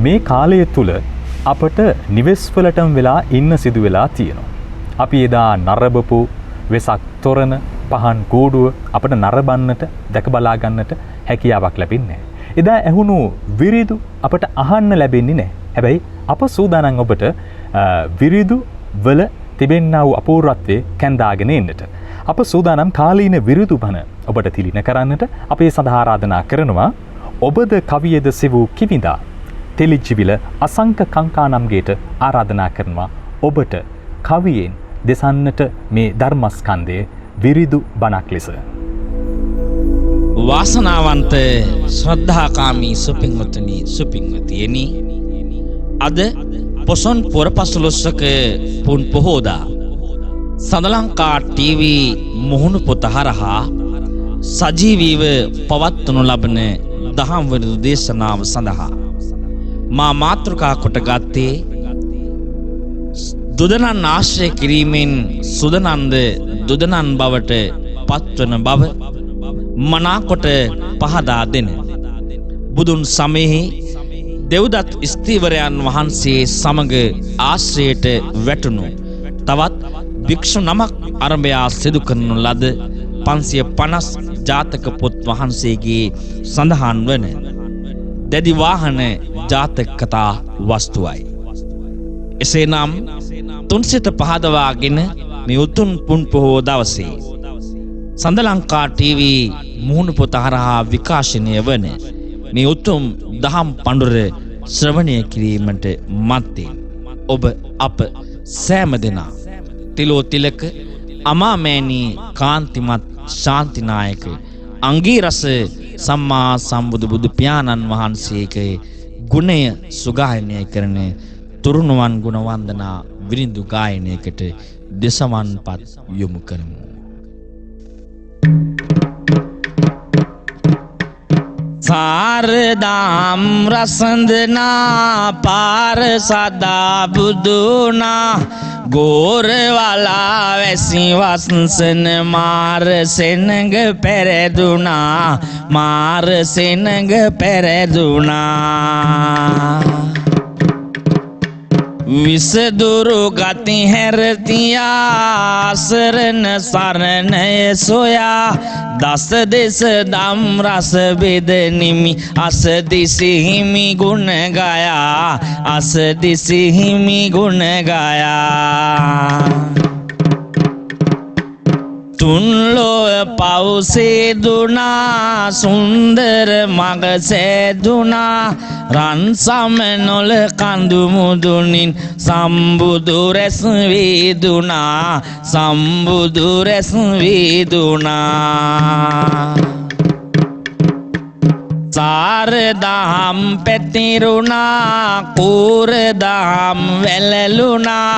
මේ කාලය තුල අපට නිවෙස් වලටම වෙලා ඉන්න සිදු වෙලා තියෙනවා. අපි එදා නරබපු වෙසක් තොරණ පහන් කූඩුව අපට නරබන්නට දැක බලා ගන්නට හැකියාවක් ලැබෙන්නේ නැහැ. එදා ඇහුණු විරිදු අපට අහන්න ලැබෙන්නේ නැහැ. හැබැයි අප සූදානම් ඔබට විරිදු වල තිබෙන්නා වූ අපූර්වත්වයේ කැඳාගෙන එන්නට. අප සූදානම් කාලීන විරිදු බණ ඔබට තිලින කරන්නට අපේ සඳහා ආරාධනා කරනවා. ඔබද කවියද සෙවූ කිවිඳා තෙලිජිවිල අසංක කංකානම්ගේට ආරාධනා කරනවා ඔබට කවියෙන් දෙසන්නට මේ ධර්මස්කන්ධයේ විරිදු බණක් ලෙස. වාසනාවන්ත ශ්‍රද්ධාකාමී සුපින්වතුනි සුපින්වතියනි, අද පොසොන් පුරපසළොස්වක පුන් පොහෝදා සඳලංකා ටීවී මුහුණු පොත හරහා සජීවීව පවත්වනු ලබන දහම් වරිදු දේශනාව සඳහා මා මාතෘකා කොට ගත්තේ දුදනන් ආශ්‍රය කිරීමෙන් සුදනන්ද දුදනන් බවට පත්වන බව මනාකොට පහදා දෙන බුදුන් සමයෙහි දෙව්දත් ස්ථීවරයන් වහන්සේ සමග ආශ්‍රයට වැටුණු තවත් භික්ෂු නමක් අරඹයා සිදු කරනු ලද 550 ජාතක පොත් වහන්සේගේ සඳහන් වන දැඩි වාහන ජාතක කතා වස්තුවයි. එසේනම් තුන්සිත පහදවාගෙන මේ උතුම් පුන් පොහෝ දවසේ සඳලංකා ටීවී මුහුණු පොත හරහා විකාශනය වන මේ උතුම් දහම් පඬුර ශ්‍රවණය කිරීමට මත්තෙන් ඔබ අප සෑම දෙනා තිලෝ තිලක අමාමෑණී කාන්තිමත් ශාන්තිනායක අංගීරස සම්මා සම්බුදු බුදු පියාණන් වහන්සේගේ ගුණය සුගායනය කරන තුරුණුවන් ගුණ වන්දනා විරිඳු ගායනයකට දෙසවන්පත් යොමු කරමු. සාරදාම් රසඳනා පාර සදා බුදුනා ගෝරවලා වැසි වස්සන මාර සෙනඟ පෙරදුනා මාර සෙනඟ පෙරදුනා විසදුරු ගති හැරතියා සරණ සරණය සොයා දස දෙස දම් රස බෙදනිමි අස දිසිහිමි ගුණ ගයා අස දිසිහිමි ගුණ ගයා තුන්ලොව පවසේදුනා සුන්දර මග සෑදුනා රන් සමනොල කඳු මුදුනින් සම්බුදු රැස් වේදුනා සම්බුදු රැස් වේදුනා සාරදහම් පැතිරුණා කූරදහම් වැළලුණා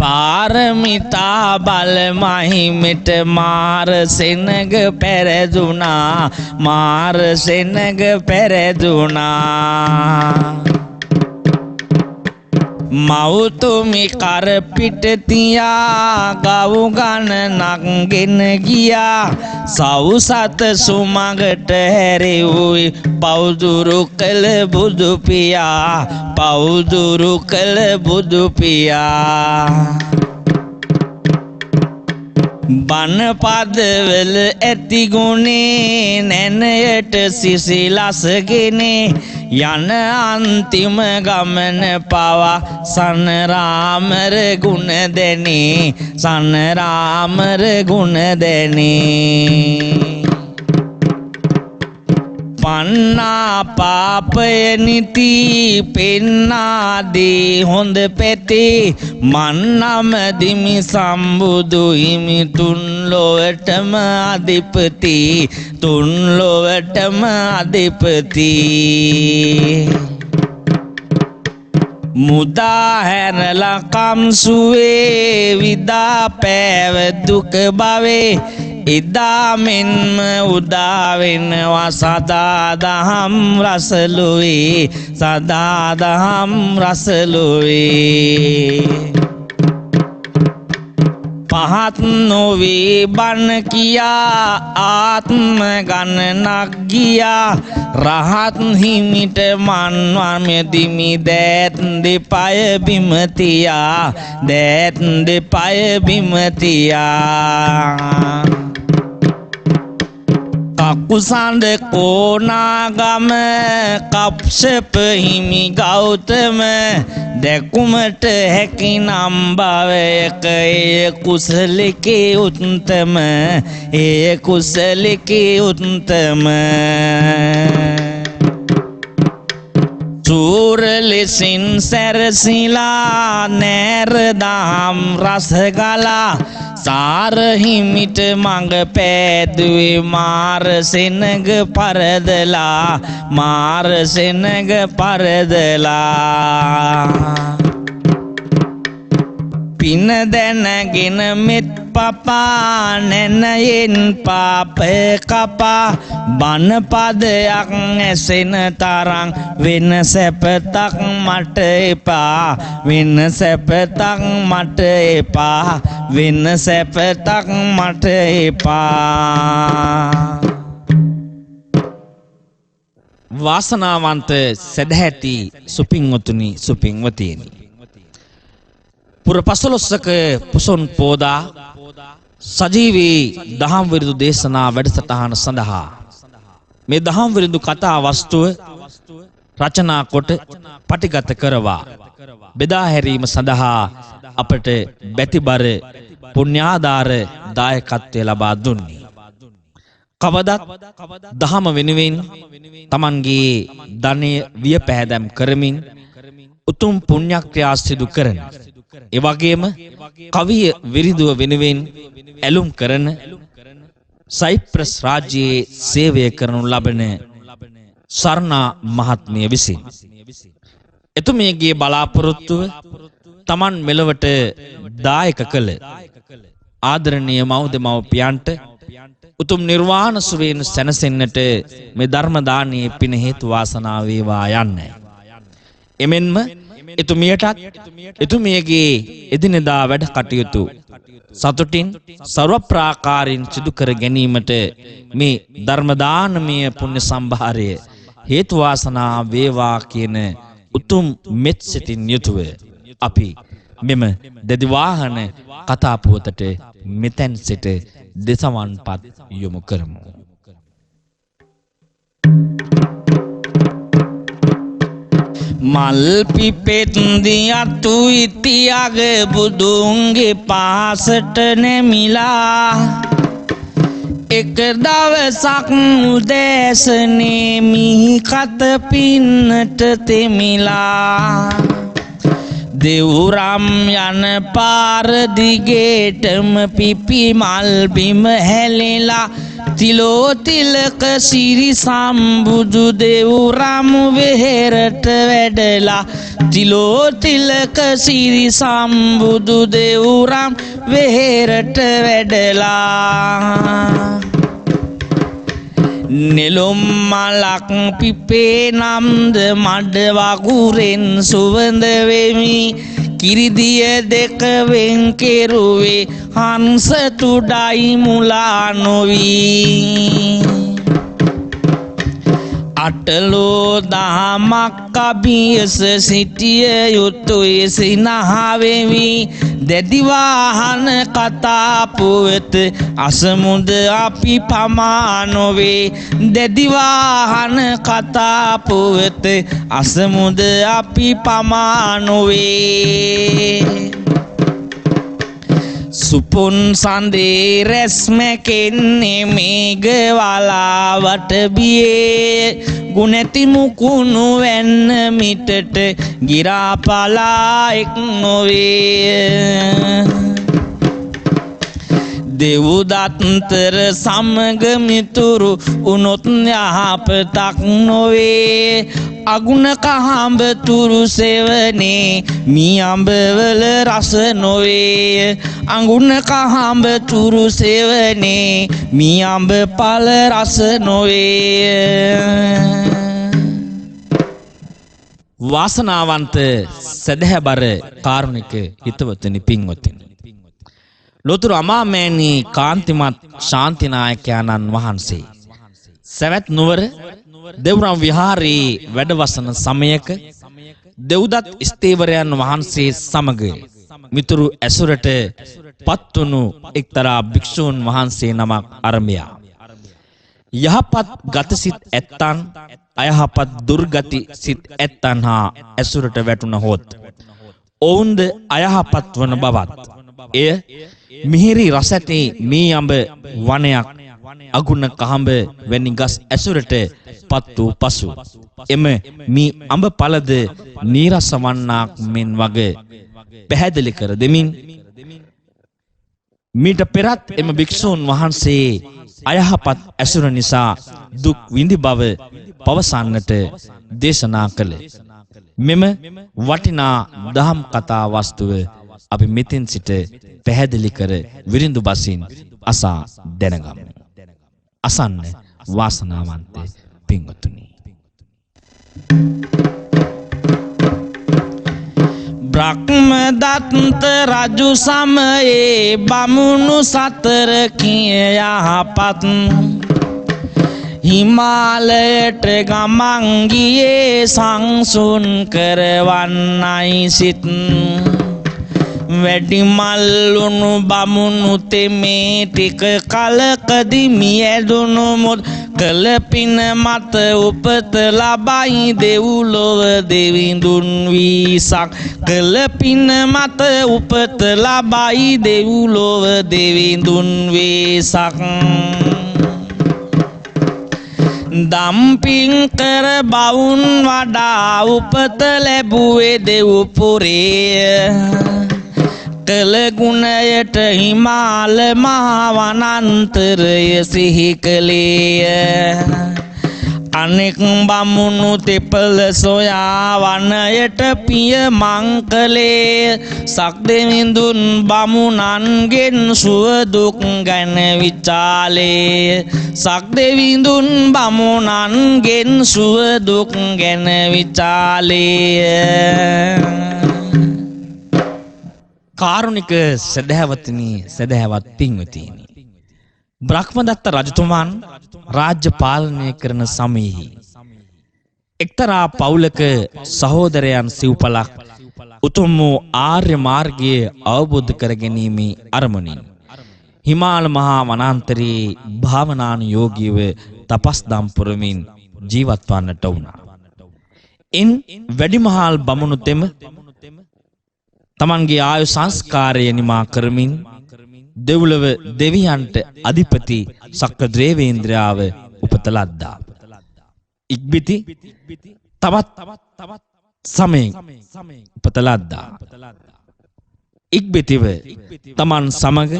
පාරමිතා බල මහිමෙට මාර සෙනඟ පෙරදුනා මාර සෙනඟ පෙරදුනා මව්තුමි කර පිට තියා ගව් ගණනක් ගෙන ගියා සවුසත සුමගට හැරෙව්වේ පවුදුරු කළ බුදු පියා පවුදුරු කළ බුදු පියා බණ පදවල ඇති ගුණේ නැනයට සිසිලසගෙනේ යන අන්තිම ගමන පවා සනරාමර ගුණ දැනේ සනරාමර ගුණ දැනේ පන්නා පාපය නිති පෙන්නාදී හොඳ පැතේ මන්නම දිමි සම්බුදු හිමි තුන් ලොවටම අධිපති තුන් ලොවටම අධිපති මුදා හැරලා කම්සුවේ විදා පෑව දුක භවේ එදා මෙන්ම උදා වෙනවා සදා දහම් රසලුවේ සදා දහම් රසලුවේ පහත් නොවේ බණ කියා ආත්ම ගණනක් ගියා රහත් හිමිට මන්වමෙදිමි දෑත් දෙපය බිම තියා දෑත් දෙපය බිම තියා කකුසඳ කෝනාගම කප්ෂප හිමි ගෞතම දැකුමට හැකි නම් භවයක එය කුසලකේ උත්තම එය කුසලකේ උත්තම සූර ලෙසින් සැරසිලා නෑර දහම් රසගලා සාර හිමිට මඟ පෑදුවේ මාර සෙනග පරදලා මාර සෙනග පරදලා පින දැනගෙන මෙත් පපා නැනයෙන් පාපය කපා බණ පදයක් ඇසෙන තරම් වෙන සැපතක් මට එපා වෙන සැපතක් මට එපා වෙන සැපතක් මට එපා වාසනාවන්ත සදහැති සුපින්වතුනි සුපින්වතියනි පුර 15ක පුසොන් පෝදා සජීවී දහම් විරුදු දේශනා වැඩසටහන සඳහා මේ දහම් විරුදු කතා වස්තුව රචනා කොට පටිගත කරවා බෙදා හැරීම සඳහා අපට බැතිබර පුණ්‍යාදාර දායකත්වය ලබා දුන්නේ කවදත් දහම වෙනුවෙන් තමන්ගේ ධනය විය පැහැදම් කරමින් උතුම් පුණ්‍යක්‍රියා සිදු කරන එවැගේම කවිය විරිදුව වෙනුවෙන් ඇලුම් කරන සයිප්‍රස් රාජ්‍යයේ සේවය කරනු ලබන සර්ණා මහත්මිය විසින් එතුමියගේ බලාපොරොත්තුව තමන් මෙලොවට දායක කළ ආදරණීය මව්දෙමව්පියන්ට උතුම් නිර්වාණ සුවයෙන් සැනසෙන්නට මේ ධර්ම දානයේ පින හේතු වාසනා වේවා යන්නේ එමෙන්ම එතුමියටත් එතුමියගේ එදිනෙදා වැඩ කටයුතු සතුටින් සර්ව ප්‍රාකාරයෙන් සිදු කර ගැනීමට මේ ධර්ම දානමය පුණ්‍ය සම්භාරය හේතු වාසනා වේවා කියන උතුම් මෙත් සිතින් යුතුව අපි මෙම දැඩි වාහන කතා පුවතට මෙතෙන් සිට දෙසවන්පත් යොමු කරමු. මල් පිපෙත් දියතු ඉතියග බුදුන්ගේ පාසට නැමිලා එක දවසක් උදෑසනේ මිහි කත පින්නට තෙමිලා දෙවුරම් යන පාර දිගේටම පිපි මල් බිම හැලිලා තිලෝ තිලක සිරි සම්බුදු දෙවුරම් වෙහෙරට වැඩලා තිලෝ තිලක සිරි සම්බුදු දෙවුරම් වෙහෙරට වැඩලා නෙළුම් මලක් පිපේ නම්ද මඩ වගුරෙන් සුවඳ වෙමි කිරිදිය දෙක වෙන් කෙරුවේ හංස තුඩයි මුලා නොවී අටලෝ දහමක් අභියස සිටිය යුතුය සිනහවෙමි දැඩිවාහන කතා පුවත අසමුද අපි පමා නොවේ දැඩිවාහන කතා පුවත අසමුද අපි පමා නොවේ සුපුන් සඳේ රැස්මැකෙන්නේ මේඝවලාවට බියේ ගුණැති මුකුණු වැන්න මිටට ගිරාපලා එක් නොවේ දෙව්දත්තර සමග මිතුරු උනොත් යහපතක් නොවේ අගුණ කහඹ තුරු සෙවනේ මියඹවල රස නොවේ අගුණ කහඹ තුරු සෙවනේ මියඹ පල රස නොවේ වාසනාවන්ත සදහැබර කාරුණික හිතවතුනි පින්වතුනි ලොතුරු අමාමෑණී කාන්තිමත් ශාන්තිනායකයාණන් වහන්සේ සැවැත් නුවර දෙව්රම් විහාරයේ වැඩවසන සමයක දෙව්දත් ස්ථේවරයන් වහන්සේ සමග මිතුරු ඇසුරට පත්වුණු එක්තරා භික්ෂූන් වහන්සේ නමක් අරඹයා. යහපත් ගතසිත ඇත්තන් අයහපත් දුර්ගති සිත් ඇත්තන් හා ඇසුරට වැටුණහොත් ඔවුන්ද අයහපත් වන බවත් එය මිහිරි රසැති මේ අඹ වනයක් අගුණ කහඹ වැනි ගස් ඇසුරට පත් වූ පසු එම මේ අඹ පළද නීරස වන්නාක් මෙන් වග පැහැදිලි කර දෙමින් මීට පෙරත් එම භික්ෂූන් වහන්සේ අයහපත් ඇසුර නිසා දුක් විඳි බව පවසන්නට දේශනා කළ මෙම වටිනා දහම් කතා වස්තුව අපි මෙතෙන් සිට පැහැදිලි කර විරිඳු බසින් අසා දැනගමු. අසන්න වාසනාවන්ත පින්වතුනි. බ්‍රහ්මදත්ත රජු සමයේ බමුණු සතර කිය යහපත් හිමාලයට ගමන් ගියේ සංසුන් කරවන්නයි සිත් වැඩිමල්ලුණු බමුණු තෙමේ ටික කලකදී මියැදුණු මුත් කළ පින මත උපත ලබයි දෙව්ලොව දෙවිඳුන් වීසක් කළ පින මත උපත ලබයි දෙව්ලොව දෙවිඳුන් වීසක් දම්පින් කර බවුන් වඩා උපත ලැබුවේ දෙව්පුරේ කළ ගුණයට හිමාල මහා වනාන්තරය සිහි කළේය අනෙක් බමුණු තෙපල සොයා වනයට පිය මංකලේ සක්දෙවිඳුන් බමුණන්ගෙන් සුව දුක් ගැන විචාලේ සක්දෙවිඳුන් බමුණන්ගෙන් සුව දුක් ගැන විචාලේ කාරුණික සදහැවතිනි සදහැවත් පින්වතිනි බ්‍රහ්මදත්ත රජතුමන් රාජ්‍ය පාලනය කරන සමයෙහි එක්තරා පවුලක සහෝදරයන් සිව්පලක් උතුම් වූ ආර්ය මාර්ගයේ අවබෝධ කර ගැනීමේ අරමුණින් හිමාල මහා වනාන්තරයේ භාවනානුයෝගීව තපස්දම් පුරමින් ජීවත් වන්නට වුණා. ඉන් වැඩිමහල් බමුණු තෙම තමන්ගේ ආයු සංස්කාරය නිමා කරමින් දෙව්ලොව දෙවියන්ට අධිපති සක්‍රදේවේන්ද්‍රයාව උපත ලද්දා. ඉක්බිති තවත් සමයෙන් උපත ලද්දා. ඉක්බිතිව තමන් සමග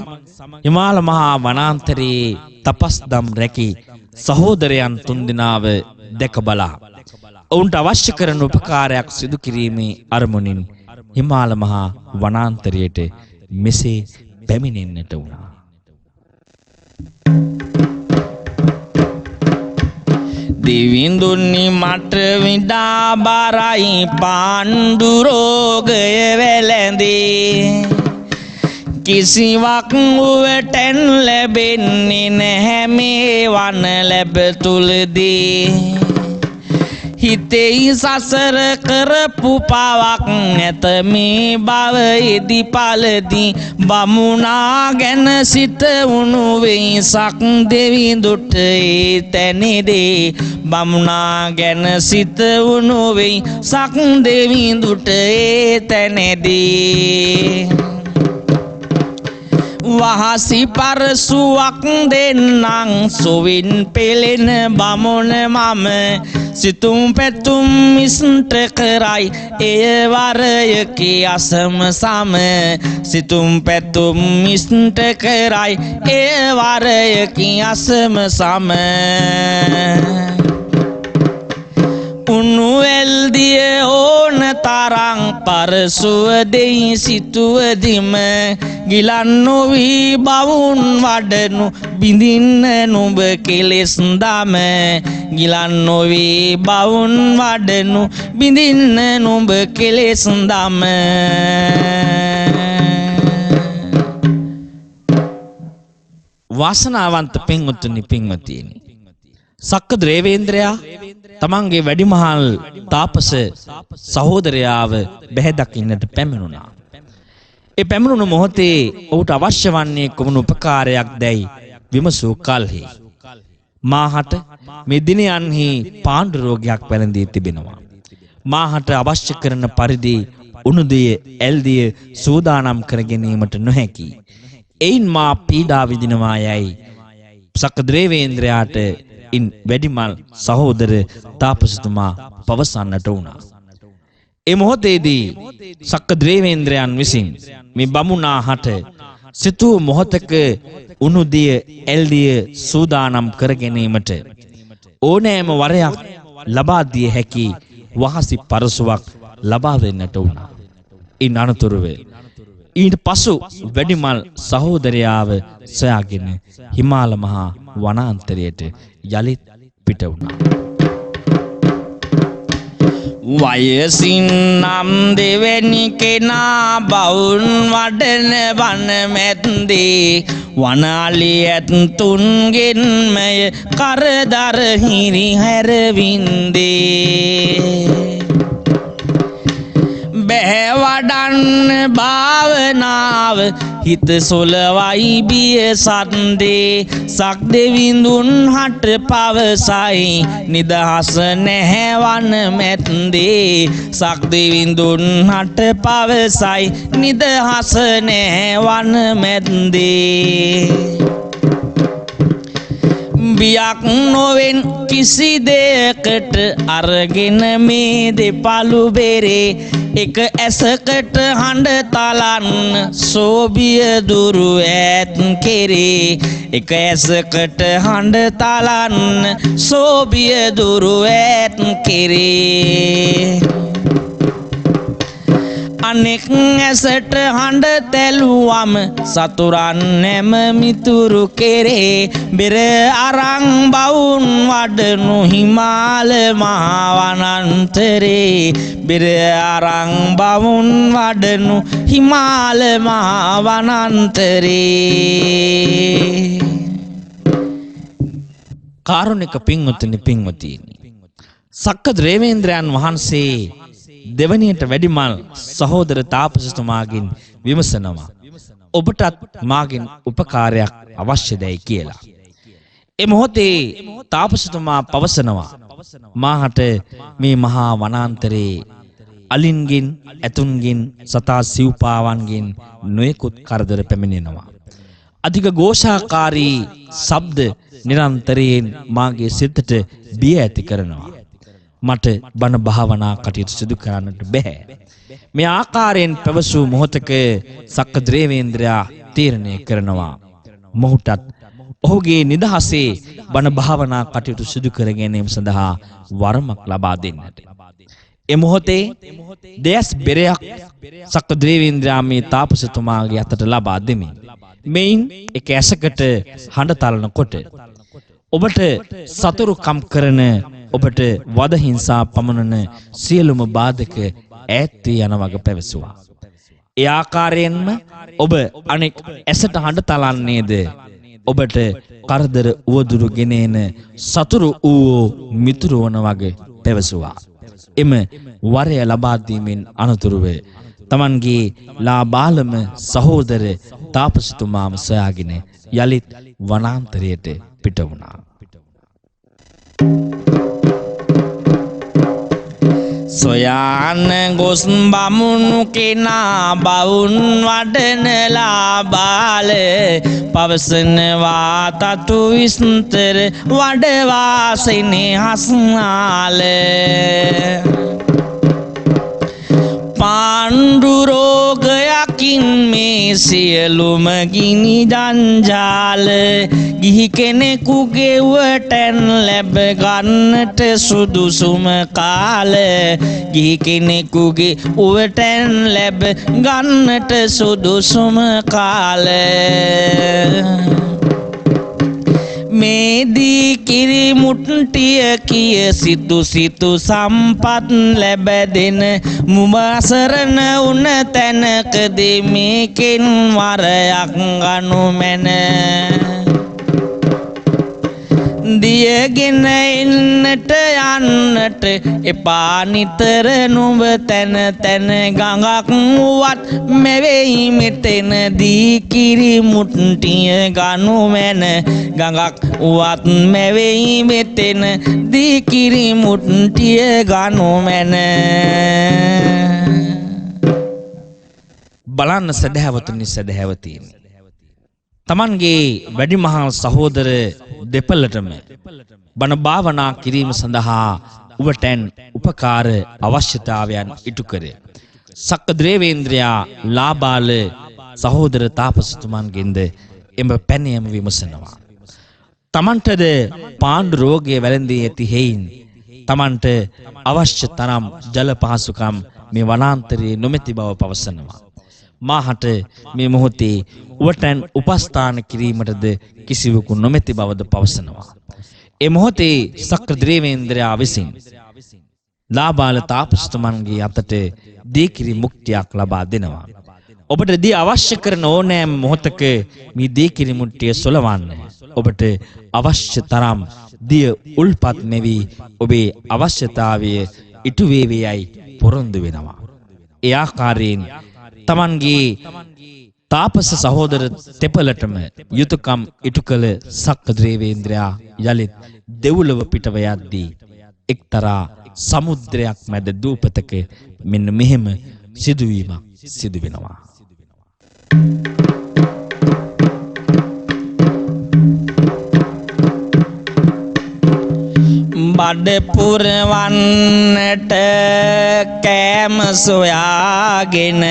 හිමාල මහා වනාන්තරයේ තපස්දම් රැකි සහෝදරයන් තුන්දෙනාව දැක බලා ඔවුන්ට අවශ්‍ය කරන උපකාරයක් සිදු කිරීමේ අරමුණින් හිමාල මහා වනාන්තරයට මෙසේ පැමිණෙන්නට වුණා. දිවිඳුනි මට විඩා බරයි පාණ්ඩු රෝගය වැළඳේ කිසිවක් උවටෙන් ලැබෙන්නේ නැහැ මේ වන ලැබ තුලදී හිතෙහි සසර කරපු පවක් නැත මේ භවයේදී පළදී බමුණා ගැන සිත වුණු වෙසක් දෙවිඳුට ඒ තැනේදී බමුණා ගැන සිත වුණු වෙසක් දෙවිඳුට ඒ තැනේදී වහසි පරසුවක් දෙන්නං සොවින් පෙලෙන බමුණ මම සිතුම් පැතුම් මිස්න්ට කරයි එය වරයකි අසම සම සිතුම් පැතුම් මිස්න්ට කරයි එය වරයකි අසම සම උනුවැල්දිය ඕන තරං පරසුව දෙයි සිතුවදිම ගිලන් නොවී බවුන් වඩනු බිඳින්න නුඹ කෙලෙස් දම ගිලන් නොවී බවුන් වඩනු බිඳින්න නුඹ කෙලෙස් දම වාසනාවන්ත පින්වත්නි පින්වතියනි. සක්කද රේවේන්ද්‍රයා තමන්ගේ වැඩිමහල් තාපස සහෝදරයාව බැහැ දකින්නට පැමිණුණා. ඒ පැමිණුණු මොහොතේ ඔහුට අවශ්‍ය වන්නේ කුමන උපකාරයක් දැයි විමසූ කල්හි මාහට මේ දිනයන්හි පාණ්ඩු රෝගයක් පැළඳී තිබෙනවා. මාහට අවශ්‍ය කරන පරිදි උණුදිය ඇල්දිය සූදානම් කර ගැනීමට නොහැකි. එයින් මා පීඩා විඳිනවා යයි සක්‍රදේවේන්ද්‍රයාට ඉන් වැඩිමල් සහෝදර තාපසතුමා පවසන්නට වුණා. ඒ මොහොතේදී සක්‍රදේවේන්ද්‍රයන් විසින් මේ බමුණාහට සිතූ මොහොතක උණුදිය ඇල්දිය සූදානම් කර ගැනීමට ඕනෑම වරයක් ලබා දිය හැකි වහසි පරසුවක් ලබා දෙන්නට වුණා. ඉන් අනතුරුව ඊට පසු වැඩිමල් සහෝදරයාව සොයාගෙන හිමාල මහා වනාන්තරයට යලිත් පිට වුණා. වයසින් නම් දෙවැනි කෙනා බවුන් වඩන වන මැද්දේ වනාලි ඇතුන්ගෙන්මය කරදර හිරි හැරවින්දේ බැහැ වඩන්න භාවනාව හිත සොලවයි බිය සන්දේ සක් දෙවිඳුන් හට පවසයි නිදහස නැහැ වන මැද්දේ සක් දෙවිඳුන් හට පවසයි නිදහස නැහැ වන මැද්දේ බියක් නොවෙන් කිසි දෙයකට අරගෙන මේ දෙපළු බෙරේ එක ඇසකට හඬ තලන්න සෝබිය දුරු ඈත් කෙරේ එක ඇසකට හඬ තලන්න සෝබිය දුරු ඈත් කෙරේ අනෙක් ඇසට හඬ තැලුවම සතුරන් නැම මිතුරු කෙරේ බෙර අරන් බවුන් වඩනු හිමාල මහා වනාන්තරේ බෙර අරන් බවුන් වඩනු හිමාල මහා වනාන්තරේ. කාරුණික පින්වත්නි පින්වතියනි, සක්කද රේවේන්ද්‍රයන් වහන්සේ දෙවනියට වැඩිමල් සහෝදර තාපසතුමාගෙන් විමසනවා ඔබටත් මාගෙන් උපකාරයක් අවශ්‍යදයි කියලා. ඒ මොහොතේ තාපසතුමා පවසනවා මාහට මේ මහා වනාන්තරේ අලින්ගෙන් ඇතුන්ගෙන් සතා සිව්පාවන්ගෙන් නොයෙකුත් කරදර පැමිණෙනවා. අධික ഘോഷාකාරී ශබ්ද නිරන්තරයෙන් මාගේ සිතට බිය ඇති කරනවා. මට බණ භාවනා කටයුතු සිදු කරන්නට බැහැ. මේ ආකාරයෙන් පැවසූ මොහොතක සක්‍රදේවේන්ද්‍රයා තීරණය කරනවා මොහුටත් ඔහුගේ නිදහසේ බණ භාවනා කටයුතු සිදු කර ගැනීම සඳහා වරමක් ලබා දෙන්නට. ඒ මොහොතේ දෙස් බෙරයක් සක්‍රදේවේන්ද්‍රයා මේ තාපසතුමාගේ අතට ලබා දෙමින් මෙයින් එක ඇසකට හඬ තලනකොට ඔබට සතුරුකම් කරන ඔබට වද හිංසා පමනන සියලුම බාධක ඈත් වී යන වග පැවසුවා. ඒ ආකාරයෙන්ම ඔබ අනෙක් ඇසට හඬ තලන්නේද ඔබට කරදර උවදුරු ගෙනෙන සතුරු වූ මිතුරු වන වග පැවසුවා. එම වරය ලබා දීමෙන් අනතුරුව තමන්ගේ ලාබාලම සහෝදර තාපසතුමාම සොයාගෙන යලිත් වනාන්තරයට පිට වුණා. සොයාන ගොස් බමුණු කෙනා බවුන් වඩනලා බාල පවසනවා තතු විස්තර වඩවාසිනේ හස්නාල පාණ්ඩු රෝගයකින් මේ සියලුම ගිනි ජංජාල ගිහි කෙනෙකුගේ උවටන් ලැබ ගන්නට සුදුසුම කාල ගිහි කෙනෙකුගේ උවටන් ලැබ ගන්නට සුදුසුම කාල මේදී කිරි මුට්ටිය කිය සිතු සිතු සම්පත් ලැබදෙන මුබසරණ උන තැනකදී මේකෙන් වරයක් ගනු මැන දියගෙන එන්නට යන්නට එපා නිතර නුඹ තැන තැන ගඟක් වත් මෙවෙයි මෙතනදී කිරි මුට්ටිය ගනු මැන ගඟක් වත් මෙවෙයි මෙතනදී කිරි මුට්ටිය ගනු මැන. බලන්න සදහැවතුනි සදහැවතීනි, තමන්ගේ වැඩිමහල් සහෝදර දෙපළටම බණ භාවනා කිරීම සඳහා උවටැන් උපකාර අවශ්‍යතාවයන් ඉටු කර සක්කදේවේන්ද්‍රයා ලාබාල සහෝදර තාපසතුමන්ගෙන්ද එම පැනයම විමසනවා. තමන්ටද පාණ්ඩු රෝගය වැළඳී ඇති හේයින් තමන්ට අවශ්‍ය තරම් ජල පහසුකම් මේ වනාන්තරයේ නොමැති බව පවසනවා. මාහට මේ මොහොතේ උවටැන් උපස්ථාන කිරීමටද කිසිවකු නොමැති බවද පවසනවා. ඒ මොහොතේ සක්‍රදේවේන්ද්‍රයා විසින් ලාබාල තාපසතුමන්ගේ අතට දීකිරි මුක්තියක් ලබා දෙනවා. ඔබට දී අවශ්‍ය කරන ඕනෑම මොහොතක මේ දීකිරි මුට්ටිය සොලවන්න. ඔබට අවශ්‍ය තරම් දිය උල්පත් මෙවි ඔබේ අවශ්‍යතාවය ඉටු වේවියයි පොරොන්දු වෙනවා. ඒ ආකාරයෙන් තමන්ගේ තාපස සහෝදර තෙපලටම යුතුයකම් ඉටු කළ සක්කදේවේන්ද්‍රයා යලිත් දෙව්ලොව පිටව යද්දී එක්තරා සමුද්‍රයක් මැද දූපතක මෙන්න මෙහෙම සිදුවීමක් සිදු වෙනවා. බඩ පුරවන්නට කෑම සොයාගෙන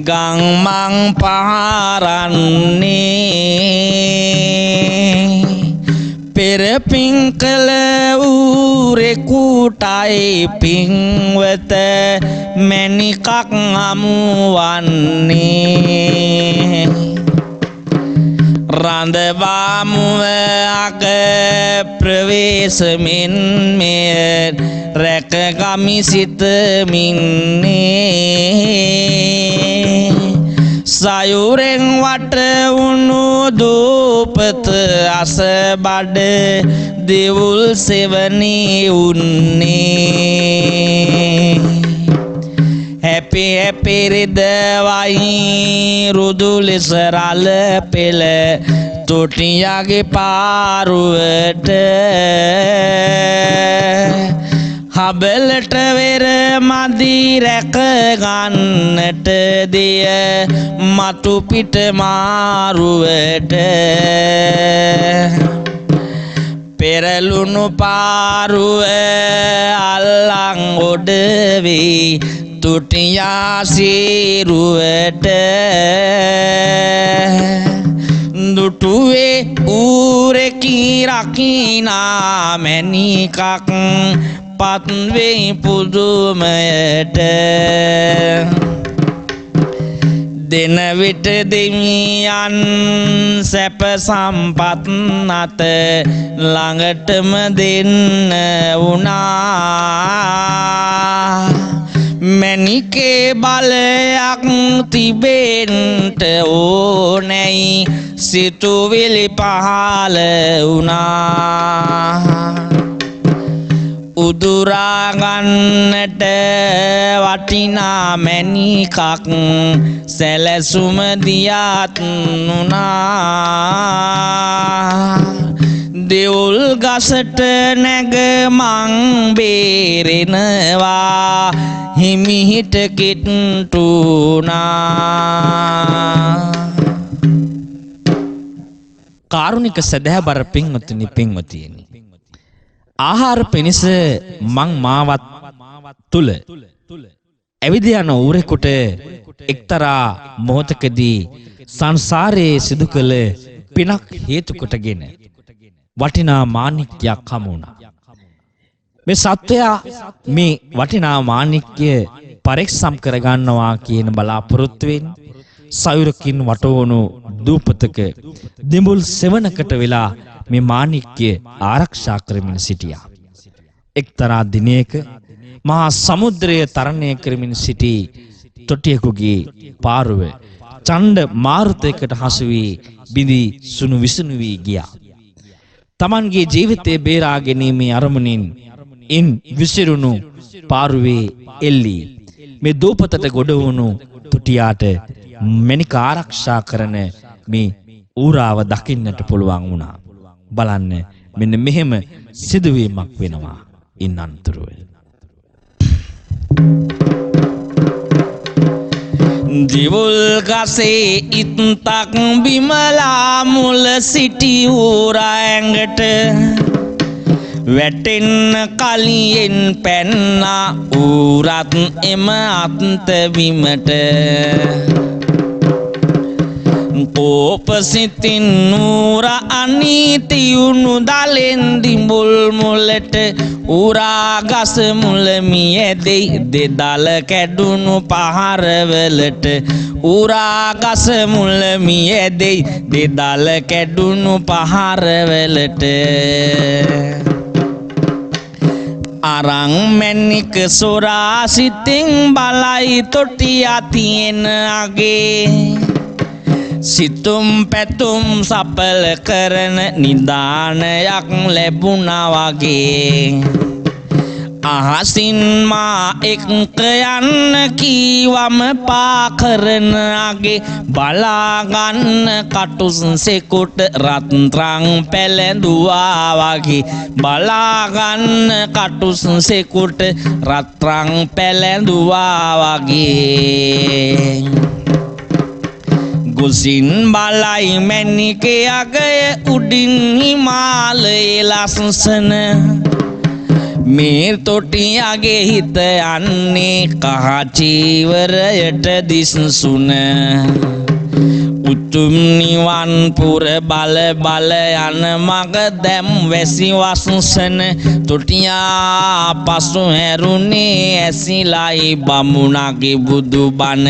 ගං මං පහරන්නේ පෙර පින් කළ ඌරෙකුටයි පින්වත මැණිකක් හමුවන්නේ රඳවාමුව අග ප්‍රවේශමින් මෙය රැකගමි සිතමින්නේ සයුරෙන් වට වුණු දූපත අස බඩ දෙවුල් සෙවණී උන්නේ හැපි හැපි රිදවයි රුදු ලෙස රළ පෙළ තොටියගේ පාරුවට හබලට වෙර මදි රැක ගන්නට දිය මතු පිට මාරුවට පෙරළුණු පාරුව අල්ලන් ගොඩ වී තුටියා සීරුවට දුටුවේ ඌරෙකි රකිනා මැණිකක් පත්වෙයි පුදුමයට දෙන විට දෙවියන් සැප සම්පත් නැත ළඟටම දෙන්න වුණා මැණිකේ බලයක් තිබෙන්නට ඕනැයි සිතුවිලි පහළ වුණා උදුරා ගන්නට වටිනා මැණිකක් සැලසුම දියත් නුනා දෙවුල් ගසට නැග මං බේරෙනවා හිමිහිට කිට්ටුනා. කාරුණික සදහැබර පින්වතුනි පින්වතියනි, ආහාර පිණිස මං මාවත් තුල ඇවිද යන ඌරෙකුට එක්තරා මොහොතකදී සංසාරයේ සිදු කළ පිනක් හේතු කොටගෙන වටිනා මාණික්‍යයක් හමු වුණා. මේ සත්වයා මේ වටිනා මාණික්‍ය පරික්ෂම් කරගන්නවා කියන බලාපොරොත්තුවෙන් සයුරකින් වටවුණු දූපතක දෙඹුල් සෙවණකට වෙලා මේ මාණික්‍ය ආරක්ෂා කරමින් සිටියා. එක්තරා දිනයක මහා සමුද්‍රය තරණය කරමින් සිටි තොටියෙකුගේ පාරුව ඡණ්ඩ මාරුතයකට හසු වී බිඳී සුණු විසුණු වී ගියා. තමන්ගේ ජීවිතය බේරා ගැනීමේ අරමුණින් ඉන් විසිරුණු පාරුවේ එල්ලී මේ දූපතට ගොඩ වුණු තුටියාට මැණික ආරක්ෂා කරන මේ ඌරාව දකින්නට පුළුවන් වුණා. බලන්න මෙන්න මෙහෙම සිදුවීමක් වෙනවා ඉන් අනතුරුව. දිවුල් ගසේ ඉත්තක් බිමලා මුල සිටි ඌරා ඇඟට වැටෙන්න කලියෙන් පැන්නා ඌරත් එම අත්ත බිමට කෝපසිතින් ඌරා අනීතියුණු දලෙන් දිඹුල් මුලට ඌරා ගස මුල මියැදෙයි දෙදල කැඩුණු පහරවලට ඌරා ගස මුල මියැදෙයි දෙදල කැඩුණු පහරවලට අරං මැණික සොරා සිතින් බලයි තොටියා තියෙන අගේ සිතුම් පැතුම් සපල කරන නිදානයක් ලැබුණා වගේ අහසින් මා එක්ක යන්න කීවම පා කරන අගේ බලාගන්න කටුසෙකුට රත්රන් පැලඳුවා වගේ බලාගන්න කටුසෙකුට රත්රන් පැලඳුවා වගේ ගුසින් බලයි මැණිකේ අගය උඩින් හිමාලයේ ලස්සන මේ තොටියාගේ හිත යන්නේ කහ චීවරයට දිස්සුන උතුම් නිවන් පුර බල බල යන මග දැම් වැසි වසුසන තොටියා පසු හැරුණේ ඇසිලයි බමුණගේ බුදු බණ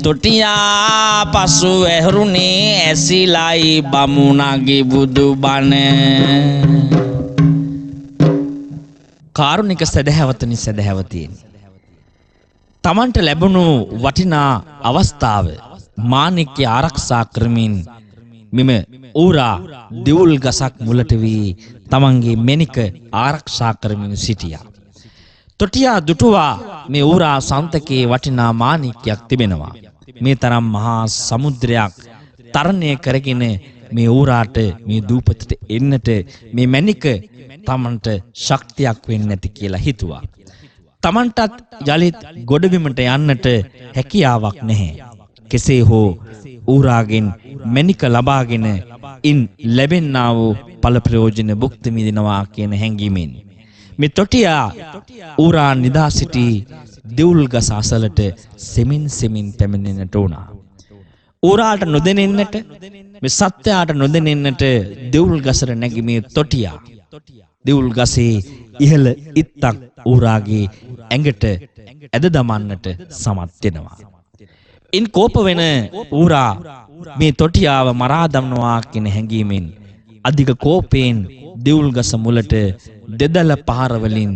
තොටියා පසු හැරුණේ ඇසිලයි බමුණගේ බුදු බණ කාරුණික සදහැවතනි සදහැවතීනි තමන්ට ලැබුණු වටිනා අවස්ථාව මාණික්‍ය ආරක්ෂා කරමින් මෙම ඌරා දිවුල් ගසක් මුලට වී තමන්ගේ මැණික ආරක්ෂා කරමින් සිටියා. තොටියා දුටුවා මේ ඌරා සන්තකේ වටිනා මාණික්‍යයක් තිබෙනවා. මේ තරම් මහා සමුද්‍රයක් තරණය කරගෙන මේ ඌරාට මේ දූපතට එන්නට මේ මැණික තමන්ට ශක්තියක් වෙන්නේ නැති කියලා හිතුවා. තමන්ටත් යලිත් ගොඩබිමට යන්නට හැකියාවක් නැහැ. කෙසේ හෝ ඌරාගෙන් මැණික ලබාගෙන ඉන් ලැබෙන්නා වූ ඵල ප්‍රයෝජන භුක්ති විඳිනවා කියන හැඟීමෙන් මේ තොටියා ඌරා නිදා සිටි දිවුල් ගස අසලට සෙමින් පැමිණෙන්නට උනා. ඌරාට නොදෙනෙන්නට මේ සත්‍යයට නොදෙනෙන්නට දිවුල් ගසට නැගි මේ තොටියා දිවුල් ගසේ ඉහළ ඉත්තක් ඌරාගේ ඇඟට ඇද දමන්නට සමත් වෙනවා. ඉන් කෝප වෙන ඌරා මේ තොටියාව මරා දමනවා කියන හැඟීමෙන් අධික කෝපයෙන් දිවුල් ගස මුලට දෙදල පහර වලින්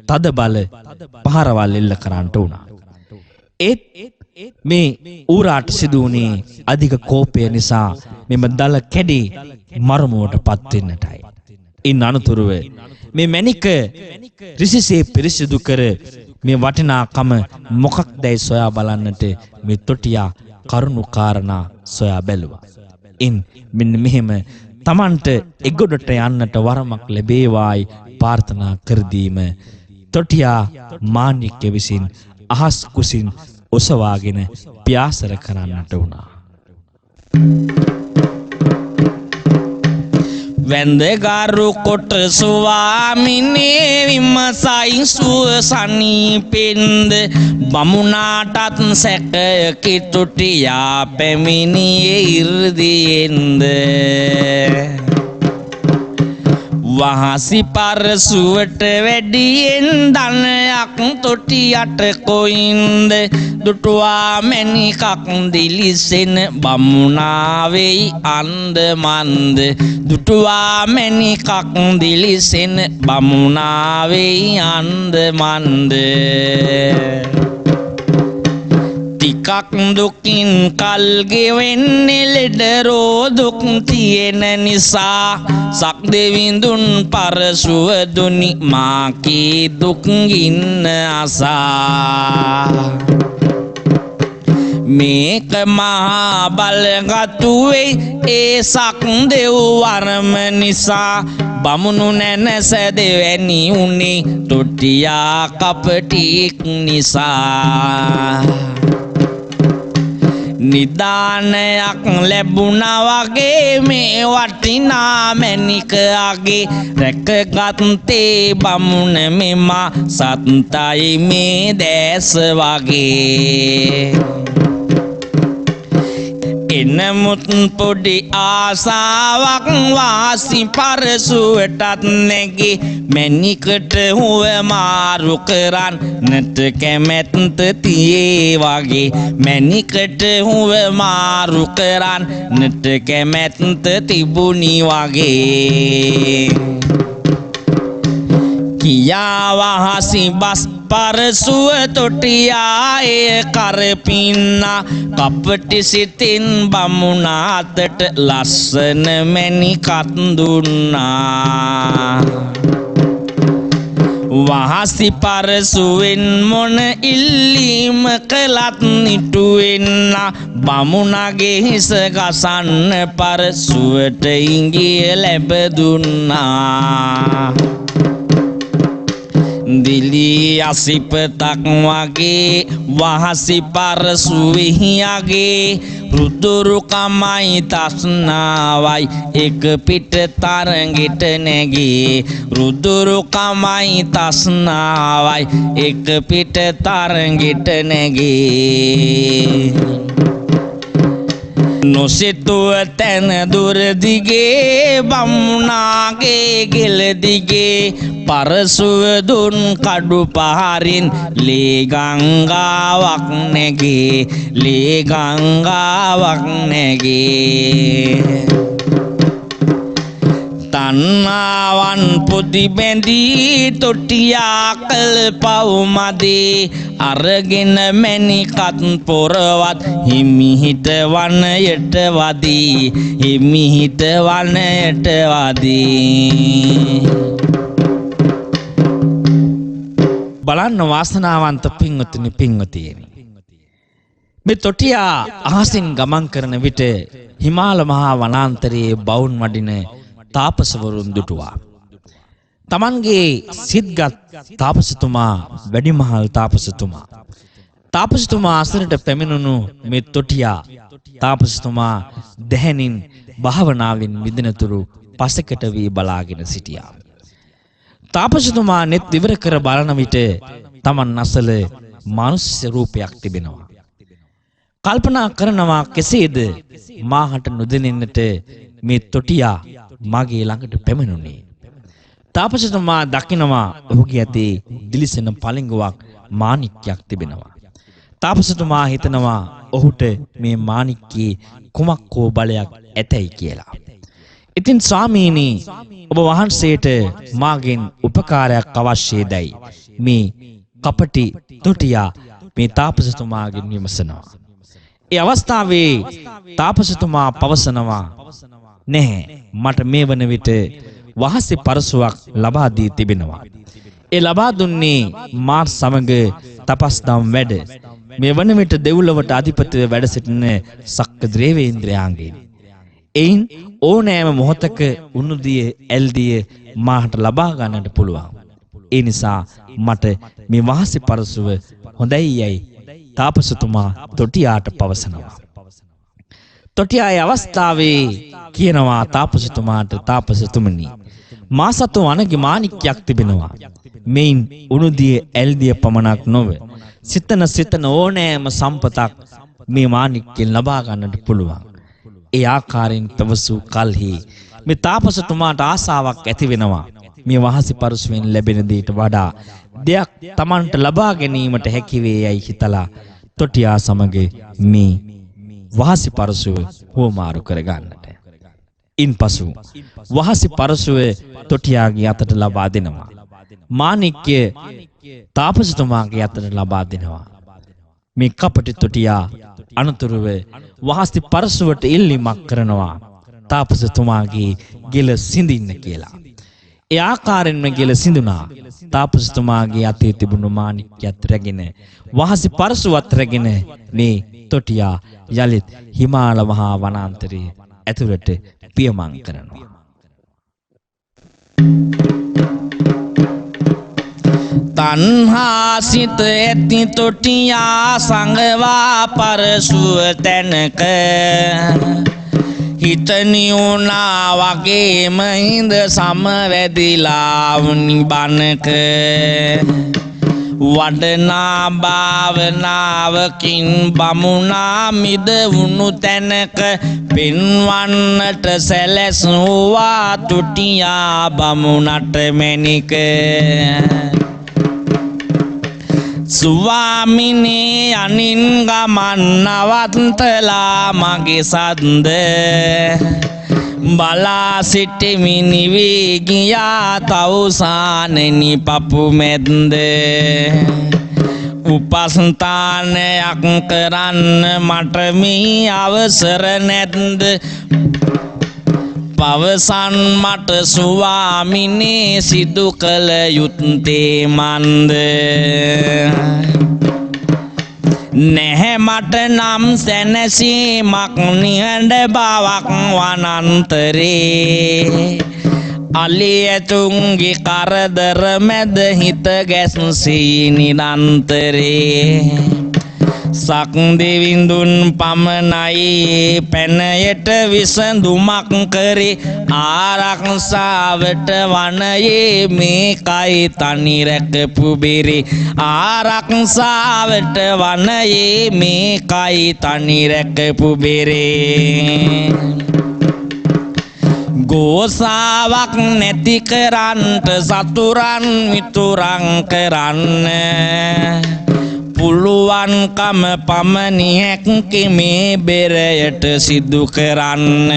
තද බල පහරවල් එල්ල කරන්නට උනා. ඒත් මේ ඌරාට සිදු වුණේ අධික කෝපය නිසා මෙම දල කැඩී මරමුවටපත් වෙන්නටයි. ඉන් අනතුරුව මේ මැණික රිසිසේ පිරිසිදු කර මේ වටිනාකම මොකක්දයි සොයා බලන්නට මේ තොටියා කරුණු කාරණා සොයා බැලුවා. ඉන් මෙන්න මෙහෙම තමන්ට එගොඩට යන්නට වරමක් ලැබේවායි ප්‍රාර්ථනා කර දීම තොටියා මාණික්‍ය විසින් අහස් කුසින් ඔසවාගෙන පියාසර කරන්නට වුණා. වැන්දගරු කොට ස්වාමිනේ විමසයි සුව සනීපෙන්ද බමුණාටත් සැකයකි තොටියා පැමිණියේ ඉර්දියෙන්ද වහසි පරසුවට වැඩියෙන් ධනයක් තොටියට කොයින්ද දුටුවා මැණිකක් දිලිසෙන බමුණාවෙයි අන්ද මන්ද දුටුවා මැණිකක් දිලිසෙන බමුණාවෙයි අන්ද මන්ද ටික එකක් දුකින් කල් ගෙවෙන්නේ ලෙඩ රෝදුක් තියෙන නිසා සක්දෙවිඳුන් පරසුව දුනි මාකී දුක් ගින්න අසා මේක මහා බලගතු වෙයි ඒ සක්දෙව් වරම නිසා බමුණු නැනස දෙවැනි උනේ තොටියා කපටික් නිසා නිදානයක් ලැබුණා වගේ මේ වටිනා මැණික අගේ රැකගත්තේ බමුණ මෙමා සත්තයි මේ දැස වගේ එනමුත් පොඩි ආසාවක් වාසි පරසුවටත් නැගේ මැණිකට හුව මාරු කරන්නට කැමැත්ත තියේ වගේ මැණිකට හුව මාරු කරන්නට කැමැත්ත තිබුණි වගේ කියා වහසි බස් පරසුව තොටියා එය කරපින්නා කපටි සිතින් බමුණා අතට ලස්සන මැණිකක් දුන්නා වහසි පරසුවෙන් මොන ඉල්ලීම කළත් නිටුවෙන්න බමුණගේ හිස ගසන්න පරසුවට ඉඟිය ලැබ දුන්නා දිලි අසිපතක් වගේ වහසි පරසුවෙහියගේ රුදුරුකමයි තස්නාවයි එක පිට තරගෙට නැගේ රුදුරුකමයි තස්නාවයි එක පිට තරගෙට නැගේ නොසිතුව තැන දුර දිගේ බමුණාගේ ගෙල දිගේ පරසුව දුන් කඩු පහරින් ලේ ගංගාවක් නැගේ ලේ ගංගාවක් නැගේ තණ්හාවන් පොදි බැඳී තොටියා කළ පවුමදී අරගෙන මැණිකත් පොරවත් හිමිහිට වනයට වදී හිමිහිට වනයට වදී බලන්න වාසනාවන්ත පින්වතුනි පින්වතියනි මේ තොටියා අහසින් ගමන් කරන විට හිමාල මහා වනාන්තරයේ බවුන් වඩින තාපසවරුන් දුටුවා. තමන්ගේ සිත්ගත් තාපසතුමා වැඩිමහල් තාපසතුමා. තාපසතුමා අසරට පැමිණුණු මේ තොටියා තාපසතුමා දැහැනින් භාවනාවෙන් මිදෙනතුරු පසකට වී බලාගෙන සිටියා. තාපසතුමා net ඉවර කර බලන විට තමන් අසල මානුෂ්‍ය රූපයක් තිබෙනවා. කල්පනා කරනවා කෙසේද මාහට නොදෙනෙන්නට මේ තොටියා මගේ ළඟට පැමිණුණේ. තාපසතුමා දකිනවා ඔහුගේ අතේ දිලිසෙන පළඟුවක් මාණික්කයක් තිබෙනවා. තාපසතුමා හිතනවා ඔහුට මේ මාණික්කේ කුමක් හෝ බලයක් ඇතයි කියලා. ඉතින් ස්වාමීනි ඔබ වහන්සේට මාගෙන් උපකාරයක් අවශ්‍යයිදයි මේ කපටි තොටියා මේ තාපසතුමාගෙන් විමසනවා. ඒ අවස්ථාවේ තාපසතුමා පවසනවා නැහැ මට මේ වන විට වහසි පරසුවක් ලබා දී තිබෙනවා. ඒ ලබා දුන්නේ මාත් සමග තපස්දම් වැඩ මේ වන විට දෙව්ලොවට අධිපතිව වැඩ සිටින සක්ක දේවේන්ද්‍රයාගෙන්. එයින් ඕනෑම මොහොතක උණුදිය ඇල්දිය මාහට ලබා ගන්නට පුළුවන්. ඒ නිසා මට මේ වහසි පරසුව හොඳයි යයි තාපසතුමා තොටියාට පවසනවා. තොටියා අවස්ථාවේ කියනවා තාපසතුමාට තාපසතුමනි මා සතු අනගේ මාණික්කයක් තිබෙනවා. මෙයින් උණුදිය ඇල්දිය පමණක් නොව සිතන ඕනෑම සම්පතක් මේ මාණික්කෙන් ලබා ගන්නට පුළුවන්. ඒ ආකාරයෙන් පැවසූ කල්හි මේ තාපසතුමාට ආසාවක් ඇති වෙනවා. මේ වහසි පරසුවෙන් ලැබෙන දේට වඩා දෙයක් Tamanට ලබා ගැනීමට හැකි වේ යයි හිතලා තොටියා සමග මේ වහසි පරසුව හුවමාරු කර ගන්නට. ඉන්පසු වහසි පරසුව තොටියාගේ අතට ලබා දෙනවා. මාණික්‍ය තාපසතුමාගේ අතට ලබා දෙනවා. මේ කපටි තොටියා අනතුරුව වහස්ති පරසුවට ඉල්ලීමක් කරනවා තාපසතුමාගේ ගෙල සිඳින්න කියලා. ඒ ආකාරයෙන්ම ගෙල සිඳුණා. තාපසතුමාගේ අතේ තිබුණු මාණික්‍යත් රැගෙන වහසි පරසුවත් රැගෙන මේ තොටියා යලිත් හිමාල මහා වනාන්තරයේ ඇතුළට පියමන් කරනවා. තණ්හා සිත ඇති තොටියා සංගවා පරසුව තැනක හිතනියුනා වගේම හිඳ සමවැදිලා නිබනක වඩනා භාවනාවකින් බමුණා මිදවුණු තැනක පෙන්වන්නට සැලැසුවා තොටියා බමුණට මැණික. ස්වාමිනේ අනින් ගමන් නවත්තලා මගේ සද්ද බලා සිටිමි නිවී ගියා තවුසානෙනි පපු මැද්ද. උපස්ථානයක් කරන්න මට මේ අවසර නැද්ද? පවසන් මට ස්වාමිනේ සිදු කළ යුත්තේ මන්ද? නැහැ මට නම් සැනසීමක් නිහඬ බවක් වනාන්තරේ අලියතුන්ගේ කරදර මැද හිත ගැස්සී නිරන්තරේ සක්දෙවිඳුන් පමණයි පැනයට විසඳුමක් කරේ ආරක්ෂාවට වනයේ මේකයි තනි රැකපු බෙරේ ආරක්ෂාවට වනයේ මේකයි තනි රැකපු බෙරේ ගෝසාවක් නැති කරන්ට සතුරන් මිතුරන් කරන්න පුළුවන්කම පමණි හැක්කේ මේ බෙරයට සිදු කරන්න.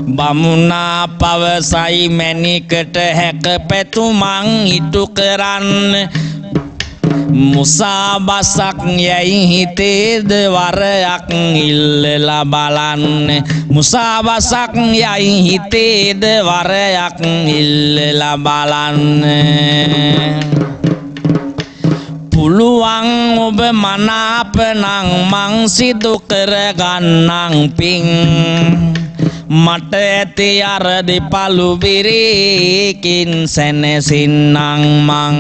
බමුණා පවසයි මැණිකට හැක පැතුමන් ඉටු කරන්න. මුසාබසක් යැයි හිතේද වරයක් ඉල්ලලා බලන්න. මුසාබසක් යැයි හිතේද වරයක් ඉල්ලලා බලන්න. පුළුවන් ඔබ මනාපනං මං සිදු කරගන්නං පිං මට ඇති අර දෙපළු බිරේකින් සැනසෙන්නං මං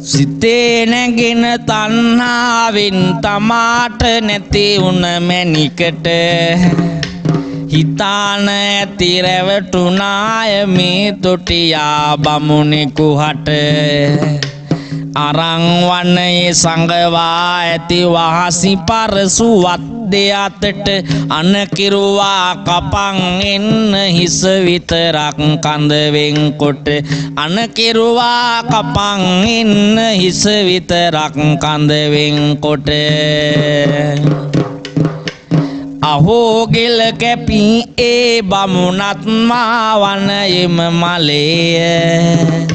සිතේ නැගෙන තණ්හාවෙන් තමාට නැති උන මැණිකට හිතාන ඇති රැවටුනාය මේ තොටියා බමුණෙකු හට අරන් වනයේ සංගවා ඇති වහසි පරසුවත් දෙයතට අනකිරුවා කපන් එන්න හිස විතරක් කඳ වෙන්කොට අනකිරුවා කපන් එන්න හිස විතරක් කඳ වෙන්කොට අහෝ ගෙල කැපී ඒ බමුණත් මා වනයේම මලේ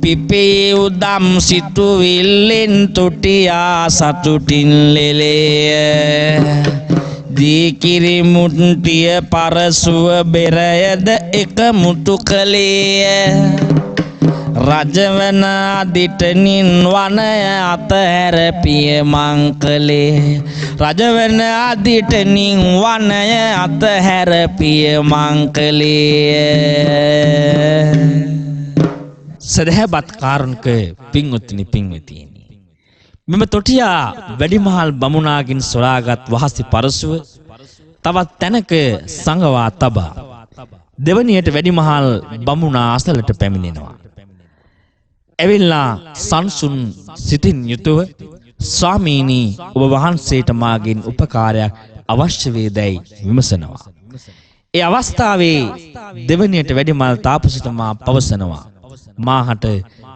පිපේ උදම් සිතුවිල්ලෙන් තොටියා සතුටින් ලෙලේ දීකිරි මුට්ටිය පරසුව බෙරයද එක මුතු කළේ රජවන අදිටනින් වනය අතහැර පියමන් කළේ රජවන අදිටනින් වනය අතහැර පියමන් කළේ. සදහැබත් කාරුණක පින්වත්නි පින්වතියනි මෙම තොටියා වැඩිමහල් බමුණාගෙන් සොරාගත් වහසි පරසුව තවත් තැනක සංගවා තබා දෙවනියට වැඩිමහල් බමුණා අසලට පැමිණෙනවා. ඇවිල්ලා සංසුන් සිතින් යුතුව ස්වාමීනි ඔබ වහන්සේට මාගෙන් උපකාරයක් අවශ්‍ය වේදැයි විමසනවා. ඒ අවස්ථාවේ දෙවනියට වැඩිමහල් තාපසතුමා පවසනවා මාහට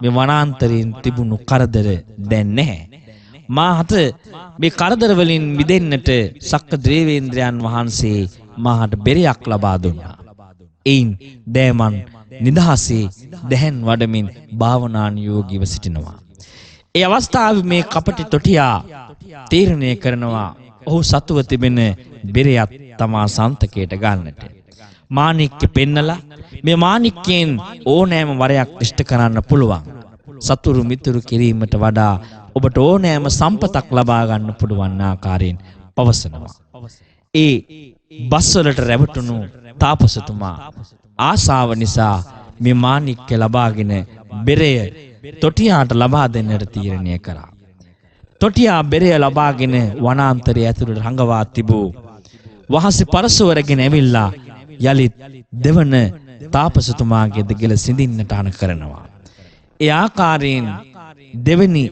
මේ වනාන්තරයෙන් තිබුණු කරදර දැන් නැහැ. මාහට මේ කරදර වලින් මිදෙන්නට සක්ක දේවේන්ද්‍රයන් වහන්සේ මාහට බෙරයක් ලබා දුන්නා. එයින් දෑමන් නිදහසේ දැහැන් වඩමින් භාවනානුයෝගීව සිටිනවා. ඒ අවස්ථාවේ මේ කපටි තොටියා තීරණය කරනවා ඔහු සතුව තිබෙන බෙරයත් තමා සන්තකයට ගන්නට. මාණික්ක පෙන්නලා මේ මාණික්කෙන් ඕනෑම වරයක් ඉෂ්ට කරන්න පුළුවන්. සතුරු මිතුරු කිරීමට වඩා ඔබට ඕනෑම සම්පතක් ලබා ගන්න පුළුවන් ආකාරයෙන් පවසනවා. ඒ බස්වලට රැවටුණු තාපසතුමා ආසාව නිසා මේ මාණික්ක ලබාගෙන බෙරය තොටියාට ලබා දෙන්නට තීරණය කරා. තොටියා බෙරය ලබාගෙන වනාන්තරය ඇතුළට රඟවා තිබූ වහසේ පරසවරගෙන ඇවිල්ලා යලිත් දෙවන තාපසතුමාගේ දෙගල සිඳින්නට අන කරනවා. ඒ ආකාරයෙන් දෙවෙනි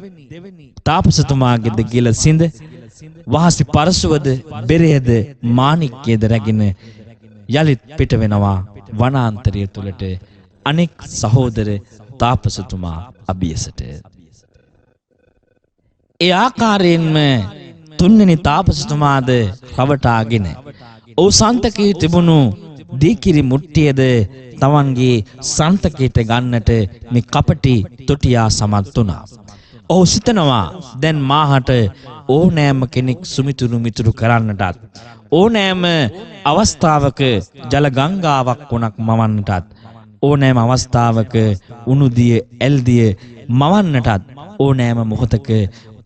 තාපසතුමාගේ දෙගල සිඳ වහසේ පරසවද බෙරයද මාණික්කයද රැගෙන යලිත් පිට වෙනවා වනාන්තරය තුළට අනෙක් සහෝදර තාපසතුමා අභියසට. ඒ ආකාරයෙන්ම තුන්වෙනි තාපසතුමාද රවටාගෙන ඔහු සන්තකයේ තිබුණු දීකිරි මුට්ටියද තමන්ගේ සන්තකයට ගන්නට මේ කපටි තොටියා සමත් වුණා. ඔහු සිතනවා දැන් මාහට ඕනෑම කෙනෙක් සුමිතුරු මිතුරු කරන්නටත් ඕනෑම අවස්ථාවක ජල ගංගාවක් වුණක් මවන්නටත් ඕනෑම අවස්ථාවක උණුදිය ඇල්දිය මවන්නටත් ඕනෑම මොහොතක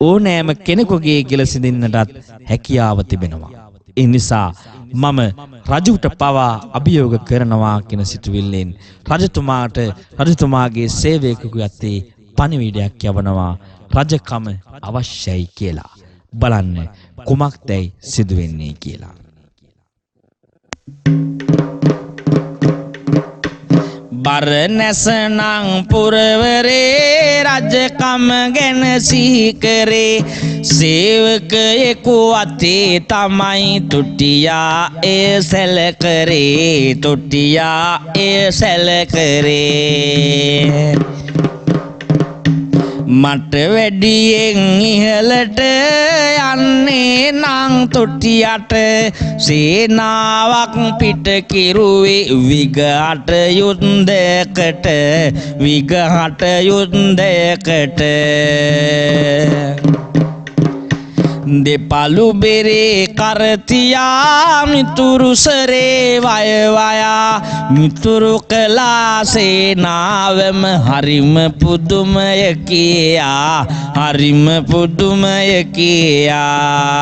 ඕනෑම කෙනෙකුගේ ගෙල සිඳින්නටත් හැකියාව තිබෙනවා. ඒ නිසා මම රජුට පවා අභියෝග කරනවා කියන සිතුවිල්ලෙන් රජතුමාට රජතුමාගේ සේවකයෙකු යත්තේ පණිවිඩයක් යවනවා රජකම අවශ්‍යයි කියලා. බලන්න කුමක්දයි සිදු වෙන්නේ කියලා. බරණැසනං පුරවරේ රජකම ගැන සීකරේ සේවකයෙකු අතේ තමයි තොටියා ඒ සැලකරේ තොටියා ඒ සැලකරේ මට වැඩියෙන් ඉහළට යන්නේ නං තොටියට සේනාවක් පිට කිරුවේ විගහට යුද්ධයකට විගහට යුද්ධයකට දෙපළු බෙරේ කරතියා මිතුරු සරේ වයවයා මිතුරු කළා සේනාවම හරිම පුදුමය කියා හරිම පුදුමය කියා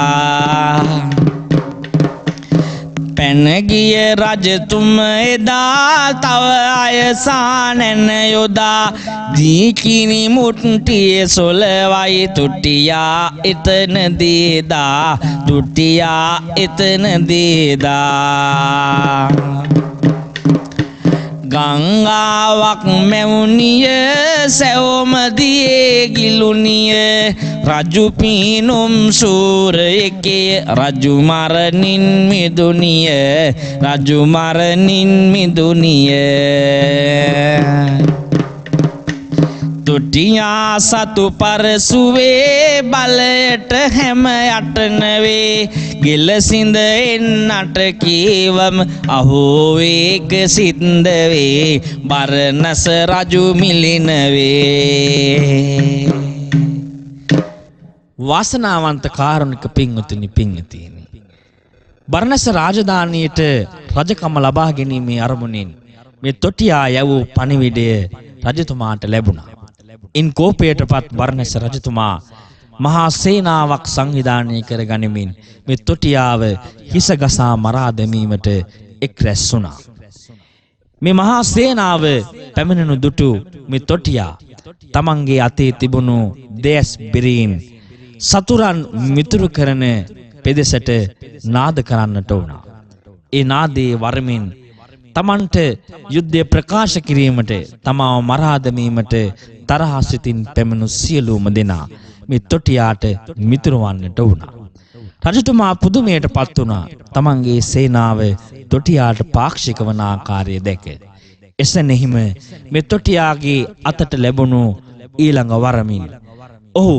පැනගිය රජතුම එදා තව අයසා නැන යොදා දීකිනි මුට්ටිය සොලවයි තොටියා එතන දේදා තොටියා එතන දේදා ගංගාවක් මැවුනිය සැවොමදියේ ගිලුනිය රජු පීනුම් සූරයකේ රජු මරණින් මිදුනිය රජු මරණින් මිදුනිය තොටියා සතු පරසුවේ බලයට හැම යටනවේ ගෙලසිඳ එන්නට කීවම අහෝ වේග සින්දවේ බරණැස රජු මිලිනවේ. වාසනාවන්ත කාරුණික පින්වතුනි පින්වතිනි බරණැස රාජධානියට රජකම ලබා ගැනීමේ අරමුණින් මේ තොටියා යවූ පණිවිඩය රජතුමාට ලැබුණා. ඉන් කෝපයටපත් බරණැස රජතුමා මහා සේනාවක් සංවිධානය කර ගනිමින් මේ තොටියාව හිස ගසා මරා දැමීමට එක් රැස් වුණා. මේ මහා සේනාව පැමිණෙනු දුටු මේ තොටියා තමන්ගේ අතේ තිබුණු දෙස් බිරීන් සතුරන් මිතුරු කරන පෙදෙසට නාද කරන්නට වුණා. ඒ නාදයේ වරමින් තමන්ට යුද්ධය ප්‍රකාශ කිරීමට තමාව මරා දැමීමට තරහ සිතින් පැමිණු සියලුම දෙනා මේ තොටියාට මිතුරු වන්නට වුණා. රජතුමා පුදුමයට පත් වුණා තමන්ගේ සේනාව තොටියාට පාක්ෂික වන ආකාරය දැක. එසැනෙහිම මේ තොටියාගේ අතට ලැබුණු ඊළඟ වරමින් ඔහු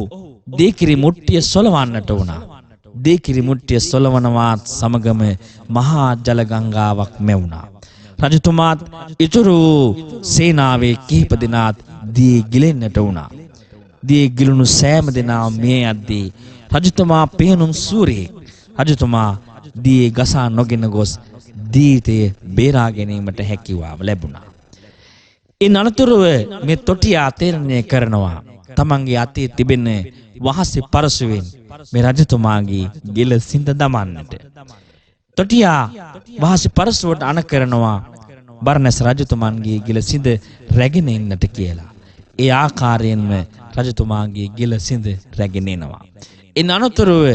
දීකිරි මුට්ටිය සොලවන්නට වුණා. දීකිරි මුට්ටිය සොලවනවාත් සමගම මහා ජල ගංගාවක් මැවුණා. රජතුමාත් ඉතුරු සේනාවේ කිහිප දෙනාත් දී ගිලෙන්නට වුණා. දිය ගිලුණු සෑම දෙනා මේ යද්දී රජතුමා පේනුම් සූරයෙක්. රජතුමා දියේ ගසා නොගෙන ගොස් ජීවිතය බේරා ගැනීමට හැකියාව ලැබුණා. ඒ අනතුරුව මේ තොටියා තීරණය කරනවා තමන්ගේ අතේ තිබෙන වහසේ පරසුවෙන් මේ රජතුමාගේ ගෙල සිඳ දමන්නට. තොටියා වහසේ පරසුවට අණ කරනවා බර්ණස් රජතුමන්ගේ ගෙල සිඳ රැගෙන එන්නට කියලා. ඒ ආකාරයෙන්ම රජතුමාගේ ගෙල සිඳ රැගෙන එනවා. ඒ අනතුරුව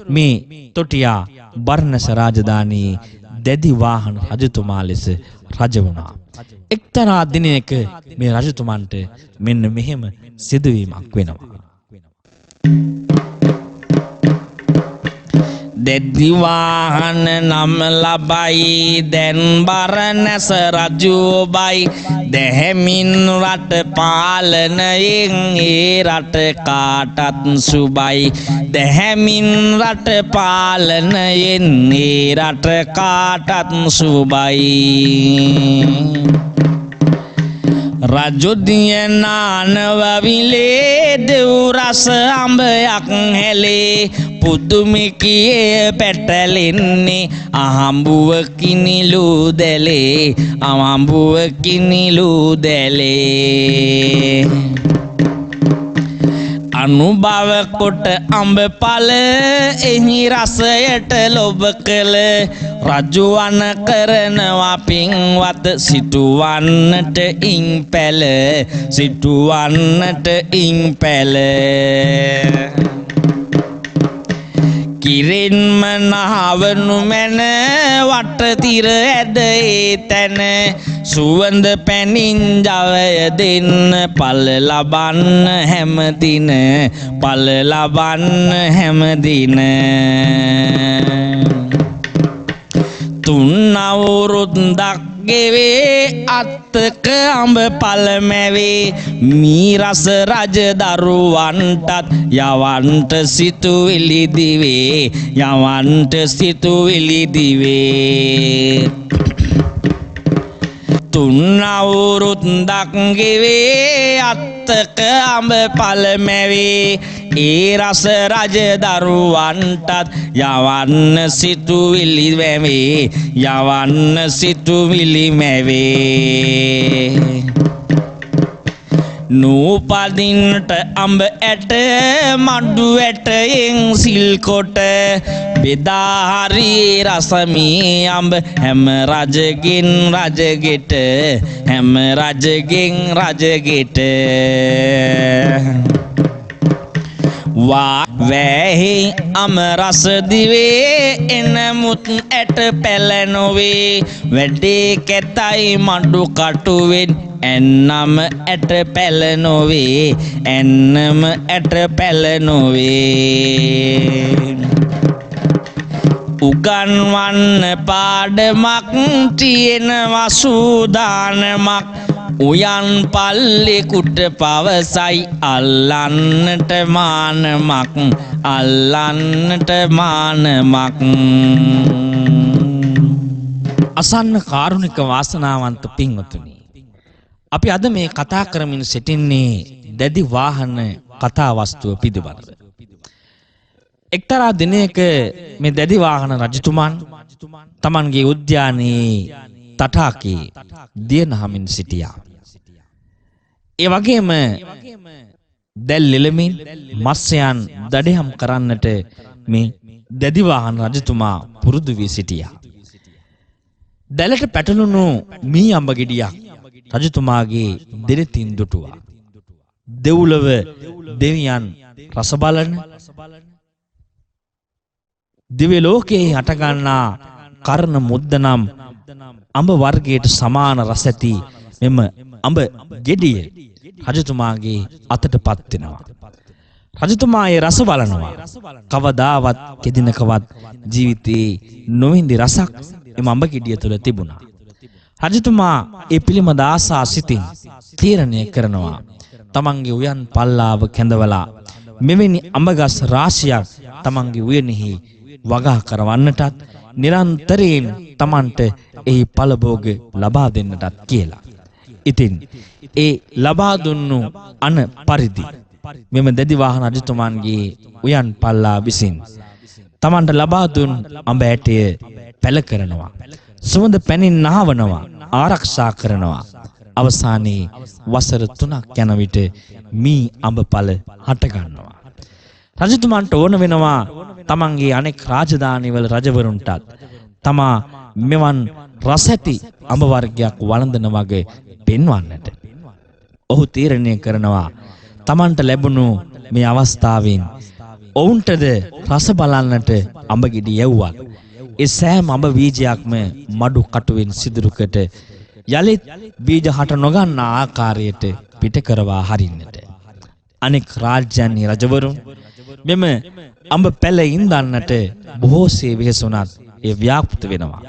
මේ තොටියා බර්ණස් රාජධානී දැඩි වාහන රජතුමා ලෙස රජ වුණා. එක්තරා දිනයක මේ රජතුමන්ට මෙන්න මෙහෙම සිදුවීමක් වෙනවා. දැඩි වාහන නම් ලබයි දැන් බරණැස රජු ඔබයි දැහැමින් රට පාලනයෙන් ඒ රට කාටත් සුබයි දැහැමින් රට පාලනයෙන් ඒ රට කාටත් සුබයි රජුදිය නානවවිලේ දෙව් රස අඹයක් හැලේ පුදුමිකියේ පැටලෙන්නේ අහඹුව කිනිලු දැලේ අහඹුව කිනිලු දැලේ අනුභව කොට අඹ ඵල එහි රසයට ලොබ කළ රජුවන කරනවා පින්වත සිටුවන්නට ඉන් පැල සිටුවන්නට ඉන් පැල කිරෙන්ම නහවනු මැන වටතිර ඇද ඒ තැන සුවඳ පැනින් ජවය දෙන්න පල ලබන්න හැමදින පල ලබන්න හැමදින තුන් අවුරුද්දක් ගෙවේ අත්තක අඹ පළමැවේ මී රස රජ දරුවන්ටත් යවන්ට සිතුවිලි දිවේ යවන්ට සිතුවිලි දිවේ තුන් අවුරුද්දක් ගෙවේ අත්තක අඹ පළමැවේ ඒ රස රජ දරුවන්ටත් යවන්න සිතුවිලි වැවේ යවන්න සිතුවිලි මැවේ නූපදින්ට අඹ ඇට මඩු ඇටයෙන් සිල් කොට බෙදා හරි රසමී අඹ හැම රජගෙන් රජගෙට හැම රජගෙන් රජගෙට වා වැහි අම රස දිවේ එනමුත් ඇට පැල නොවේ වැඩේ කැතයි මඩු කටුවෙන් එන්නම ඇට පැල නොවේ එන්නම ඇට පැල නොවේ උගන්වන්න පාඩමක් තියෙනවා සූදානමක් උයන් පල්ලෙකුට පවසයි අල්ලන්නට මානමක් අල්ලන්නට මානමක් අසන්න කාරුණික වාසනාවන්ත පින්වතුනි අපි අද මේ කතා කරමින් සිටින්නේ දැඩි වාහන කතා වස්තුව පිළිබඳව. එක්තරා දිනයක මේ දැඩි වාහන රජතුමන් තමන්ගේ උද්‍යානයේ තටාකේ දියනහමින් සිටියා. ඒ වගේම දැල් ලෙලමින් මත්ස්‍යයන් දඩයම් කරන්නට මේ දැඩි වාහන රජතුමා පුරුදු වී සිටියා. දැලට පැටළුණු මී අඹ ගෙඩියක් රජතුමාගේ දෙරතින් දුටුවා. දෙව්ලොව දෙවියන් රස බලන දිව්‍ය ලෝකයේ හටගන්නා කර්ණ මුද්ද නම් අඹ වර්ගයට සමාන රස ඇති මෙම අඹ ගෙඩිය රජතුමාගේ අතටපත් වෙනවා. රජතුමා ඒ රස බලනවා. කවදාවත් කෙදිනකවත් ජීවිතේ නොවින්දි රසක් එම අඹ ගෙඩිය තුළ තිබුණා. රජතුමා ඒ පිළිමද ආසා සිතින් තීරණය කරනවා තමන්ගේ උයන් පල්ලාව කැඳවලා මෙවැනි අඹගස් රාශියක් තමන්ගේ උයනෙහි වගා කරවන්නටත් නිරන්තරයෙන් තමන්ට එහි පළභෝග ලබා දෙන්නටත් කියලා. ඉතින් ඒ ලබා දුන්නු අන පරිදි මෙම දැඩි වාහන රජතුමන්ගේ උයන් පල්ලා විසින් තමන්ට ලබා දුන් අඹ ඇටය පැල කරනවා. සුවඳ පැනින් නහවනවා, ආරක්ෂා කරනවා. අවසානයේ වසර 3ක් යන විට මී අඹපල හට ගන්නවා. රජතුමන්ට ඕන වෙනවා තමන්ගේ අනෙක් රාජධානිවල රජවරුන්ටත් තමා මෙවන් රසැති අඹ වර්ගයක් වළඳන වගේ පෙන්වන්නට. ඔහු තීරණය කරනවා තමන්ට ලැබුණු මේ අවස්ථාවෙන් ඔවුන්ටද රස බලන්නට අඹ ගෙඩි යවුවත් ඒ සෑම අඹ බීජයක්ම මඩු කටුවෙන් සිදුරුකට යලිත් බීජ හට නොගන්නා ආකාරයට පිට කරවා හරින්නට. අනෙක් රාජ්‍යයන්හි රජවරුන් මෙම අඹ පැල ඉන්දන්නට බොහෝසේ වෙහෙසුණත් ඒ ව්‍යාපෘත වෙනවා.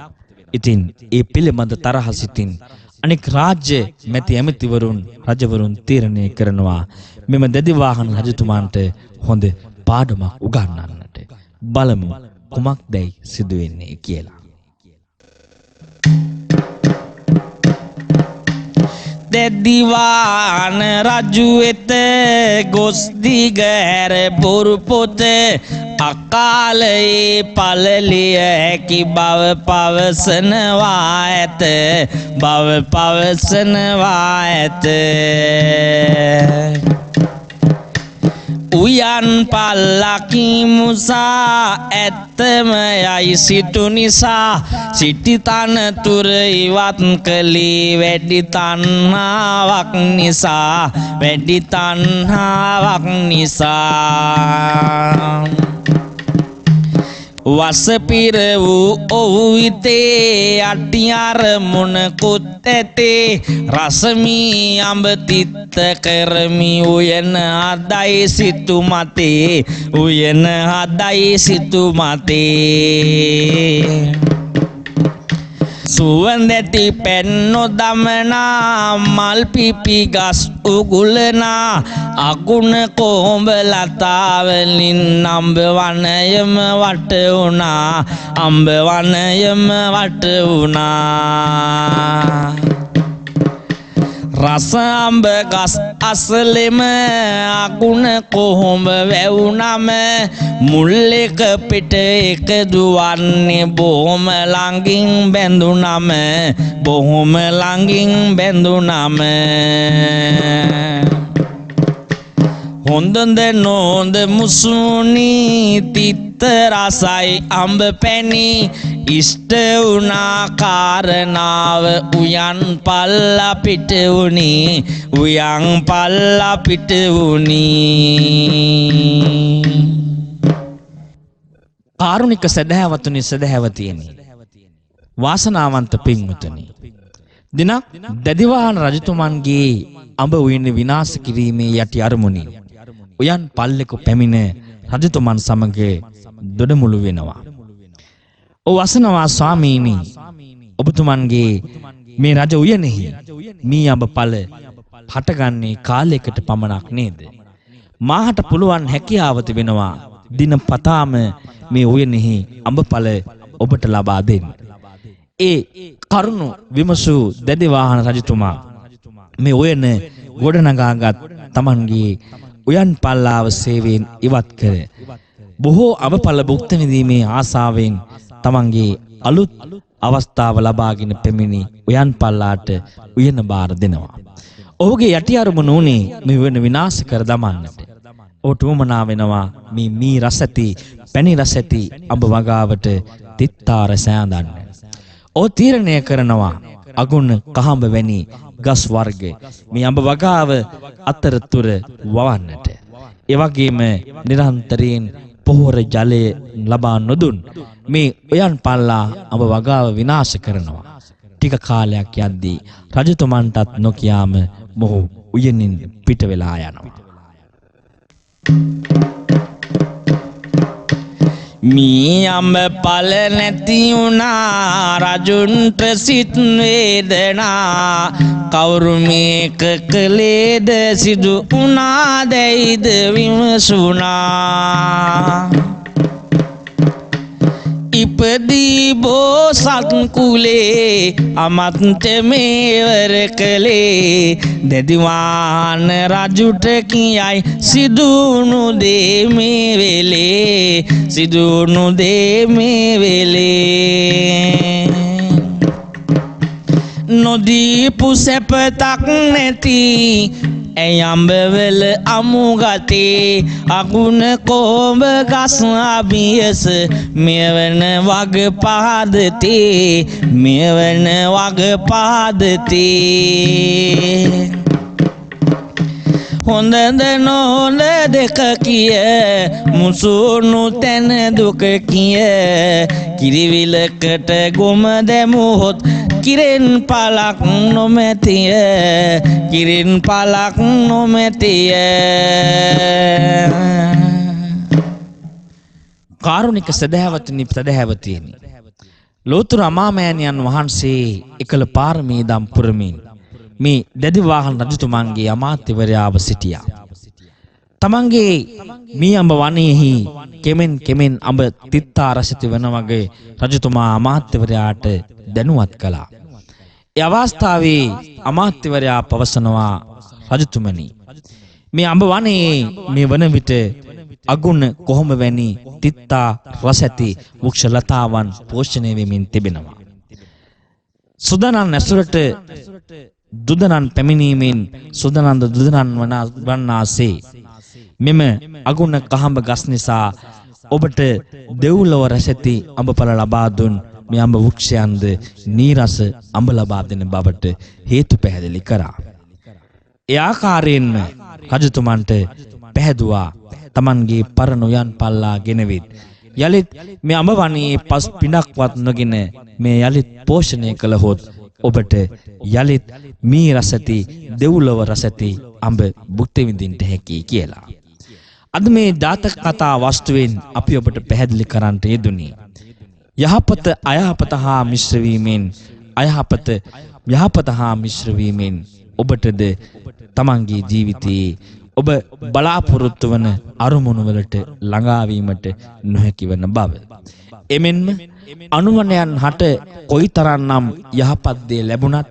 ඉතින් ඒ පිළිබඳ තරහ සිතින් අනෙක් රාජ්‍ය මැති ඇමතිවරුන් රජවරුන් තීරණය කරනවා මෙම දැඩි වාහන රජතුමාන්ට හොඳ පාඩමක් උගන්වන්නට. බලමු කුමක්දයි සිදු වෙන්නේ කියලා. දෙදිවාන රජු වෙත ගොස් දිගහැර බොරු පොත අකාලයේ පළලිය හැකි බව පවසනවා ඇත. උයන් පල්ලකි මුසා ඇත්තම යයි සිටු නිසා සිටි තනතුර ඉවත් කළේ වැඩි තණ්හාවක් නිසා. වසපිර වූ ඔහු හිතේ අටි අරමුණ කුත් ඇතේ රසමී අඹ තිත්ත කරමි උයන හදයි සිතු මතේ. සුවඳැති පැන් නොදමනා මල් පිපි ගස් උගුලනා අගුණ කොඹ ලතාවලින් අඹ වනයම වට වුණා. රස අඹ ගස් අසලෙම අගුණ කොහොඹ වැවුනම මුල් එක පිට එක දුවන්නේ බොහොම ළඟින් බැඳුනම හොඳද නොහොඳ මුසුනි තිත්ත රසයි අඹ පැණි ඉෂ්ට වුණා කාරණාව උයන් පල්ලා පිට වුණි. කාරුණික සදහැවතුනි වාසනාවන්ත පින්වතුනි, දිනක් දැඩිවාහන රජතුමන්ගේ අඹ උයන විනාශ කිරීමේ යටි අරමුණින් උයන් පල්ලෙක පැමිණ රජතුමන් සමග දොඩමුළු වෙනවා. ඔව් අසනවා ස්වාමීනි, ඔබතුමන්ගේ මේ රජ උයනෙහි මී අඹ පල හටගන්නේ කාලයකට පමණක් නේද? මාහට පුළුවන් හැකියාව තිබෙනවා දිනපතාම මේ උයනෙහි අඹ පල ඔබට ලබා දෙන්න. ඒ කරුණු විමසූ දැඩි වාහන රජතුමා මේ උයන ගොඩනගාගත් තමන්ගේ උයන් පල්ලාව සේවයෙන් ඉවත් කර බොහෝ අඹ පල භුක්ති විඳීමේ ආසාවෙන් තමන්ගේ අලුත් අවස්ථාව ලබාගෙන පැමිණි උයන් පල්ලාට උයන බාර දෙනවා. ඔහුගේ යටි අරමුණ උනේ මේ උයන විනාශ කර දමන්නට. ඔහුට උවමනා වෙනවා මේ මී රසැති පැණි රසැති අඹ වගාවට තිත්තාර සෑඳන්න. ඔහු තීරණය කරනවා අගුණ කහඹ වැනි ගස් වර්ග මේ අඹ වගාව අතරතුර වවන්නට. ඒ වගේම නිරන්තරයෙන් පොහොර ජලය ලබා නොදුන් මේ උයන් පල්ලා අඹ වගාව විනාශ කරනවා. ටික කාලයක් යද්දී රජතුමන්ටත් නොකියාම මොහු උයනින් පිට වෙලා යනවා. මී අඹ පල නැති වුණා රජුන්ට සිත් වේදනා කවුරු මේක කළේද සිදු වුණා දැයිද විමසුණා. ඉපදී බෝසත් කුලේ අමත්ත මේවර කළේ දෙදිවාන රජුට කියයි සිදුණු දේ මේ වෙලේ සිදුණු දේ මේ වෙලේ නොදීපු සැපතක් නැති ඇයම්බවල අමුගතේ අගුණ කෝඹ ගස් අභියස මෙවන වග පාදතේ මෙවන වග පාදතේ හොඳද නොහොඳ දෙක කිය මුසුණු තැන දුක කිය කිරිවිලකට ගොම දැමුහොත් කිරෙන් පලක් නොමැතිය කිරෙන් පලක් නොමැතිය කාරුණික සදහැවතුනි සදහැවතියනි ලෝතුරු අමාමෑණියන් වහන්සේ එකල පාරමී දම් පුරමින් මේ දැදිවාහන රජතුමන්ගේ අමාත්‍යවරයාව සිටියා. තමන්ගේ මේ අඹ වනයේහි කෙමෙන් කෙමෙන් අඹ තිත්තා රසිත වන වගේ රජතුමා අමාත්‍යවරයාට දැනුවත් කළා. ඒ අවස්ථාවේ අමාත්‍යවරයා පවසනවා රජතුමනි මේ අඹ වනයේ මේ වන විට අගුණ කොහොම වැනි තිත්තා රස ඇති වෘක්ෂ ලතාවන් පෝෂණය වෙමින් තිබෙනවා. සුදනන් ඇසුරට දුදනන් පැමිණීමෙන් සුදනන්ද දුදනන් වන්නාසේ මෙම අගුණ කහඹ ගස් නිසා ඔබට දෙව්ලොව රස ඇති අඹඵල ලබා දුන් මේ අඹ වෘක්ෂයන්ද නීරස අඹ ලබා දෙන බවට හේතු පැහැදිලි කරා. ඒ ආකාරයෙන්ම රජතුමන්ට පැහැදුවා තමන්ගේ පරණ උයන් පල්ලා ගෙනවිත් යලිත් මේ අඹ වනයේ පස් පිනක්වත් නොගෙන මේ යලිත් පෝෂණය කළහොත් ඔබට යලිත් මේ රසති දෙව්ලොව රසති අඹ භුක්ති විඳින්නට හැකි කියලා. අද මේ දාතක කතා වස්තුවෙන් අපි ඔබට පැහැදිලි කරන්නට යෙදුනේ යහපත අයහපත හා මිශ්‍ර වීමෙන් අයහපත යහපත හා මිශ්‍ර වීමෙන් ඔබටද තමන්ගේ ජීවිතයේ ඔබ බලාපොරොත්තු වන අරමුණු වලට ළඟා වීමට නොහැකි වන බව. එමෙන්ම අනුවණයන් හට කොයිතරම්නම් යහපත් දේ ලැබුණත්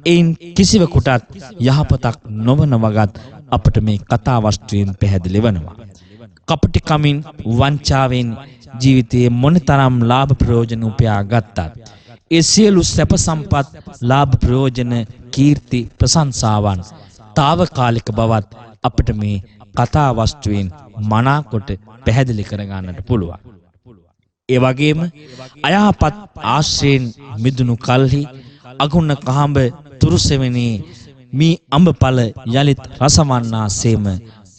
එයින් කිසිවෙකුටත් යහපතක් නොවන වගත් අපට මේ කතා වස්තුවෙන් පැහැදිලි වෙනවා. කපටිකමින් වංචාවෙන් ජීවිතයේ මොනතරම් ලාභ ප්‍රයෝජන උපයා ගත්තත් ඒ සියලු සැප සම්පත් ලාභ ප්‍රයෝජන කීර්ති ප්‍රශංසාවන් తాවකාලික බවත් අපිට මේ කතා වස්තුවෙන් මනාකොට පැහැදිලි කර ගන්නට පුළුවන්. ඒ වගේම අයහපත් ආශ්‍රයෙන් මිදුණු කල්හි අගුණ කහඹ තුරුසෙවෙනි මේ අඹඵල යලිත් රසවන්නාසේම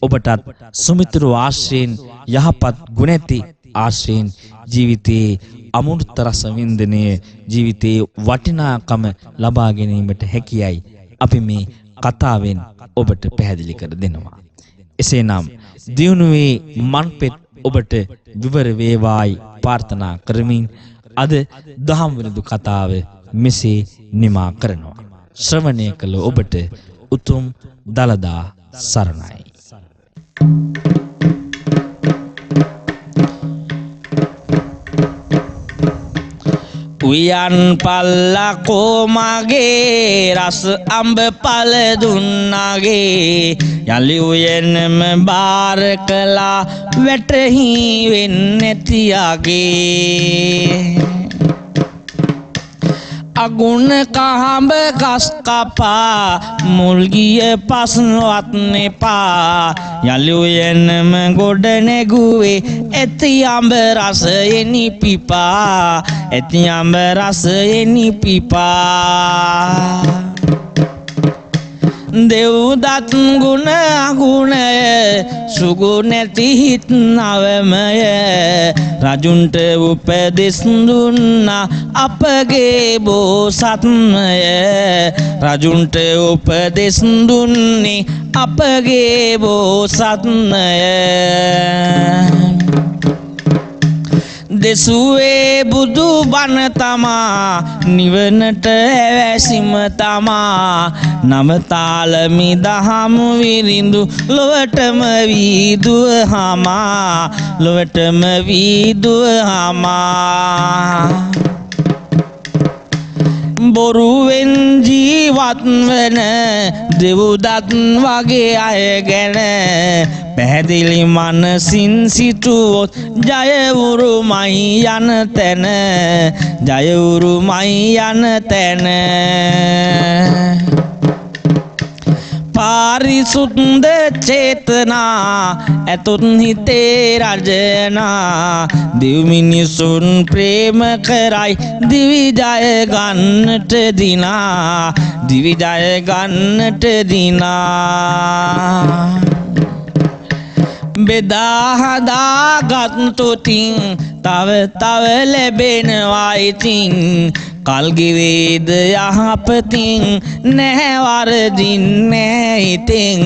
ඔබටත් සුමිතුරු ආශ්‍රයෙන් යහපත් ගුණැති ආශ්‍රයෙන් ජීවිතයේ අමෘත රස වින්දනය ජීවිතයේ වටිනාකම ලබා ගැනීමට හැකියයි අපි මේ කතාවෙන් ඔබට පැහැදිලි කර දෙනවා. එසේනම් දියුණුවේ මන්පෙත් ඔබට විවර වේවායි ප්‍රාර්ථනා කරමින් අද දහම් විරුදු කතාව මෙසේ නිමා කරනවා. ශ්‍රවණය කළ ඔබට උතුම් දලදා සරණයි. උයන් පල්ලා කොමගේ රස අඹ පල දුන්නාගේ යලි උයනම බාර කළා වැටහි වෙන්නේ තියාගේ අගුණ කහඹ ගස් කපා මුල් ගිය පස්වත් නෙපා යලි උයනම ගොඩ නැගුවේ ඇති අඹ රසයෙනි පිපා ඇති අඹ රසයෙනි පිපා දෙව්දත් ගුණ අගුණය සුගුණැති හිත් නවමය රජුන්ට උපදෙස් දුන්නා අපගේ බෝසත්මය රජුන්ට උපදෙස් දුන්නේ අපගේ බෝසත්මය දෙසුවේ බුදු බණ තමා නිවනට ඇවැසිම තමා නවතාලමි දහම් විරිඳු ලොවටම වීදුව හමා ලොවටම වීදුව හමා බොරුවෙන් ජීවත් වන දෙව්දත් වගේ අය ගැන පැහැදිලි මනසින් සිටුවොත් ජයවුරුමයි යන තැන ජයවුරුමයි යන තැන පාරිසුද්ධ චේතනා ඇතුත් හිතේ රජනා දිව් මිනිසුන් ප්‍රේම කරයි දිවි ජය ගන්නට දිනා දිවි ජය ගන්නට දිනා බෙදා හදා ගත්තුතින් තව තව ලැබෙනවා ඉතින් කල්ගිවේද යහපතින් නැහැ වරදින්නේ ඉතින්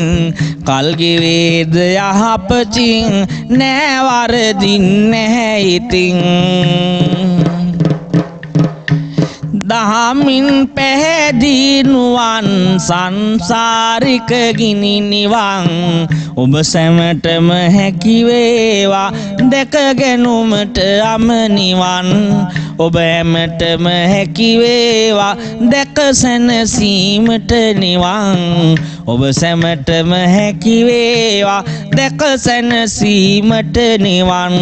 කල්ගිවේද යහපතින් නැහැ වරදින්නේ ඉතින් දහමින් පැහැදිනුවන් සංසාරික ගිනි නිවන් ඔබ සැමටම හැකිවේවා දැකගැනුමට අමනිවන් ඔබ හැමටම හැකිවේවා දැක සැනසීමට නිවන් ඔබ සැමටම හැකිවේවා දැක සැනසීමට නිවන්